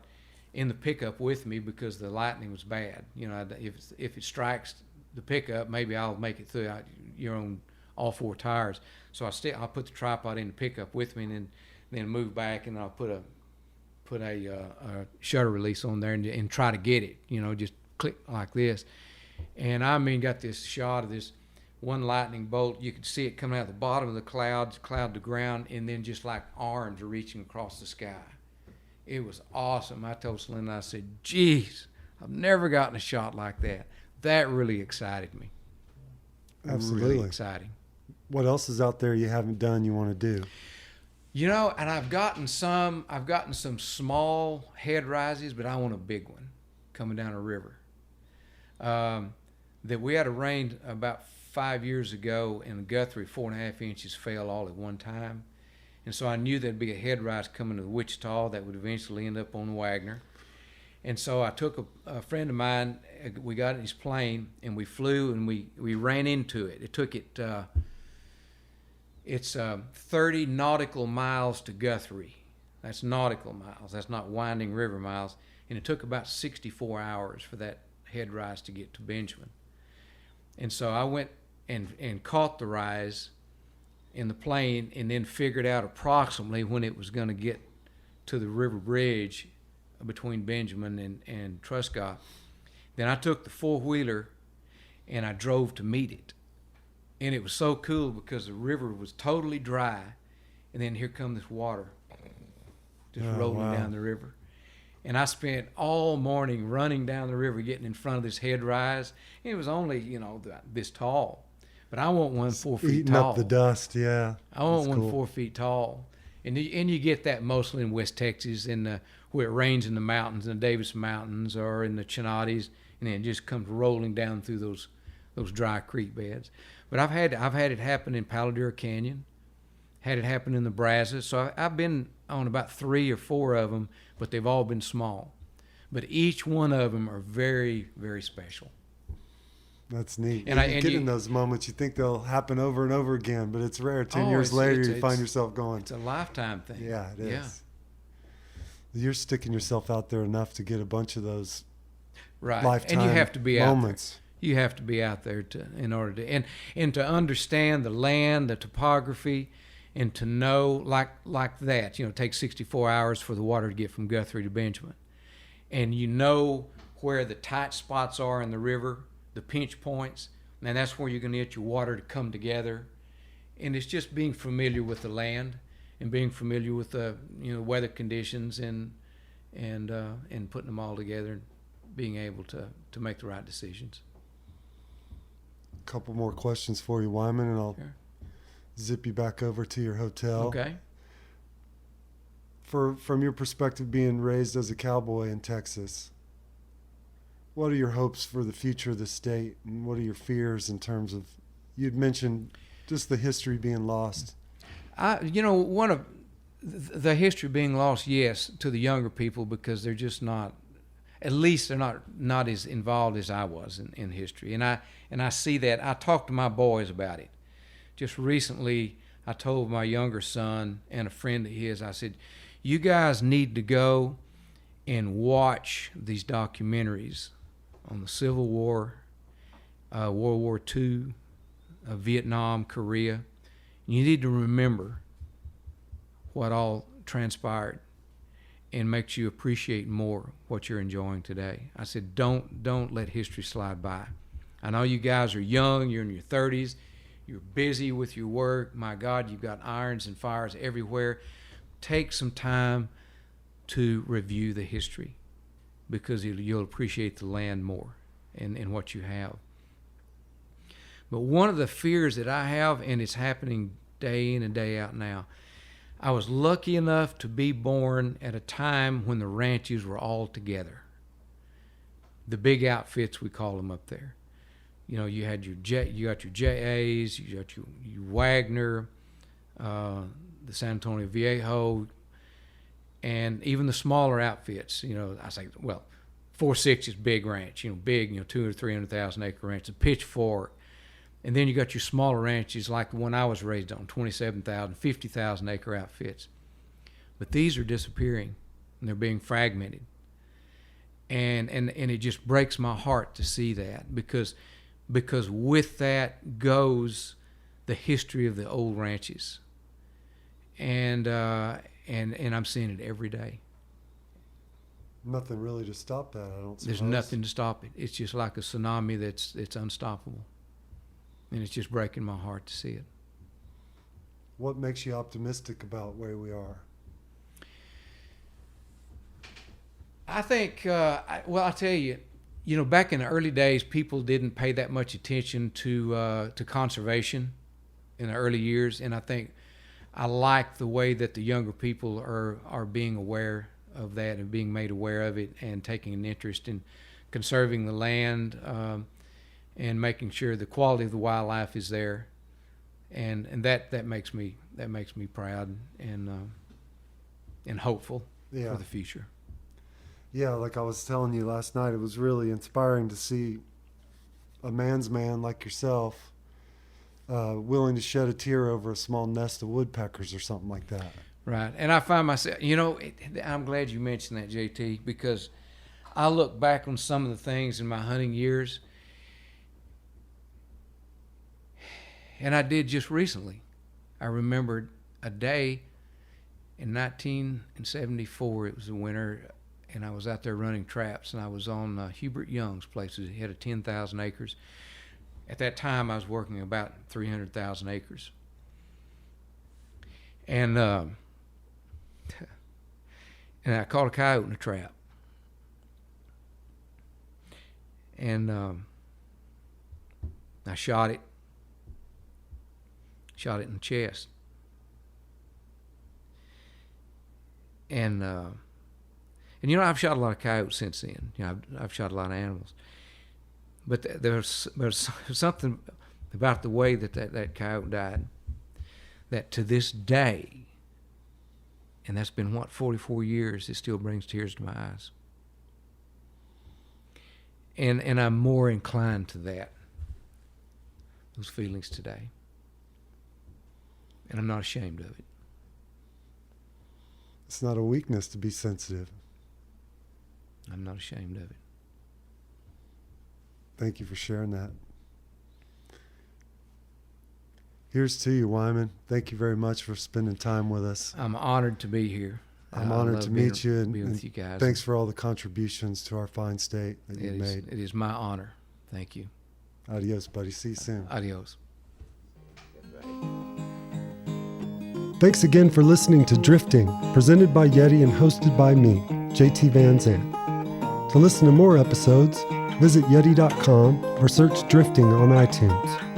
in the pickup with me because the lightning was bad. You know, if it strikes the pickup, maybe I'll make it through. You're on all four tires. So I'll put the tripod in the pickup with me, and then move back, and I'll put a shutter release on there and try to get it. You know, just click like this. And I mean, got this shot of this one lightning bolt. You could see it coming out of the bottom of the clouds, cloud to ground, and then just like arms reaching across the sky. It was awesome. I told Celinda, I said, geez, I've never gotten a shot like that. That really excited me. Absolutely. Really exciting. What else is out there you haven't done you want to do? You know, and I've gotten some small head rises, but I want a big one coming down a river. That we had a rain about 5 years ago in Guthrie, 4.5 inches fell all at one time. And so I knew there'd be a head rise coming to Wichita that would eventually end up on Wagner. And so I took a friend of mine, we got in his plane, and we flew, and we ran into it. It took it, it's 30 nautical miles to Guthrie. That's nautical miles. That's not winding river miles. And it took about 64 hours for that head rise to get to Benjamin. And so I went and caught the rise in the plane, and then figured out approximately when it was going to get to the river bridge between Benjamin and Truscott. Then I took the four-wheeler and I drove to meet it. And it was so cool because the river was totally dry, and then here come this water just rolling down the river. And I spent all morning running down the river, getting in front of this head rise. It was only, you know, this tall. But I want one 4 feet Eating tall. up the dust, yeah. I want That's one cool. 4 feet tall. And you get that mostly in West Texas, where it rains in the mountains, in the Davis Mountains or in the Chenades, and then it just comes rolling down through those dry creek beds. But I've had it happen in Palo Duro Canyon, had it happen in the Brazos. So I've been on about 3 or 4 of them, but they've all been small. but each one of them are very, very special. That's neat. And you get in those moments, you think they'll happen over and over again, but it's rare. 10 years later, you find yourself going. It's a lifetime thing. Yeah, it is. You're sticking yourself out there enough to get a bunch of those lifetime and you have to be moments. Out there. You have to be out there in order to and to understand the land, the topography, and to know like that. It takes 64 hours for the water to get from Guthrie to Benjamin, and where the tight spots are in the river, the pinch points, and that's where you're going to get your water to come together. And it's just being familiar with the land and being familiar with the weather conditions and putting them all together and being able to make the right decisions. A couple more questions for you, Wyman, and I'll zip you back over to your hotel. Okay. From your perspective, being raised as a cowboy in Texas, what are your hopes for the future of the state, and what are your fears in terms of, you'd mentioned just the history being lost? One of the history being lost, yes, to the younger people, because they're just not, at least they're not as involved as I was in history. And I see that. I talked to my boys about it. Just recently, I told my younger son and a friend of his, I said, you guys need to go and watch these documentaries on the Civil War, World War II, Vietnam, Korea. You need to remember what all transpired and makes you appreciate more what you're enjoying today. I said, don't let history slide by. I know you guys are young, you're in your 30s, you're busy with your work. My God, you've got irons and fires everywhere. Take some time to review the history, because you'll appreciate the land more and what you have. But one of the fears that I have, and it's happening day in and day out now, I was lucky enough to be born at a time when the ranches were all together. The big outfits, we call them up there. You had you got your JAs, you got your Wagner, the San Antonio Viejo, and even the smaller outfits. I say, 460 is big ranch, big, 200,000 or 300,000 acre ranch, the Pitchfork. And then you got your smaller ranches like the one I was raised on, 27,000, 50,000 acre outfits. But these are disappearing, and they're being fragmented. And it just breaks my heart to see that, because with that goes the history of the old ranches. And I'm seeing it every day. Nothing really to stop that, I don't suppose. There's nothing to stop it. It's just like a tsunami that's unstoppable. And it's just breaking my heart to see it. What makes you optimistic about where we are? I think, I'll tell you, back in the early days, people didn't pay that much attention to conservation in the early years. And I think I like the way that the younger people are being aware of that and being made aware of it and taking an interest in conserving the land, and making sure the quality of the wildlife is there, and that makes me proud and hopeful for the future. Yeah, like I was telling you last night, it was really inspiring to see a man's man like yourself willing to shed a tear over a small nest of woodpeckers or something like that. Right, and I find myself, I'm glad you mentioned that, JT, because I look back on some of the things in my hunting years. And I did just recently. I remembered a day in 1974. It was the winter, and I was out there running traps, and I was on Hubert Young's place. He had 10,000 acres. At that time, I was working about 300,000 acres. And I caught a coyote in a trap. And I shot it. Shot it in the chest. And I've shot a lot of coyotes since then. I've shot a lot of animals. But there's something about the way that coyote died that to this day, and that's been 44 years, it still brings tears to my eyes. and I'm more inclined to those feelings today. And I'm not ashamed of it. It's not a weakness to be sensitive. I'm not ashamed of it. Thank you for sharing that. Here's to you, Wyman. Thank you very much for spending time with us. I'm honored to be here. I'm I honored love to being- meet you, being and with you guys. thanks for all the contributions to our fine state that you It is, made. it is my honor. Thank you. Adios, buddy. See you soon. Adios. Thanks again for listening to Drifting, presented by YETI and hosted by me, JT Van Zandt. To listen to more episodes, visit yeti.com or search Drifting on iTunes.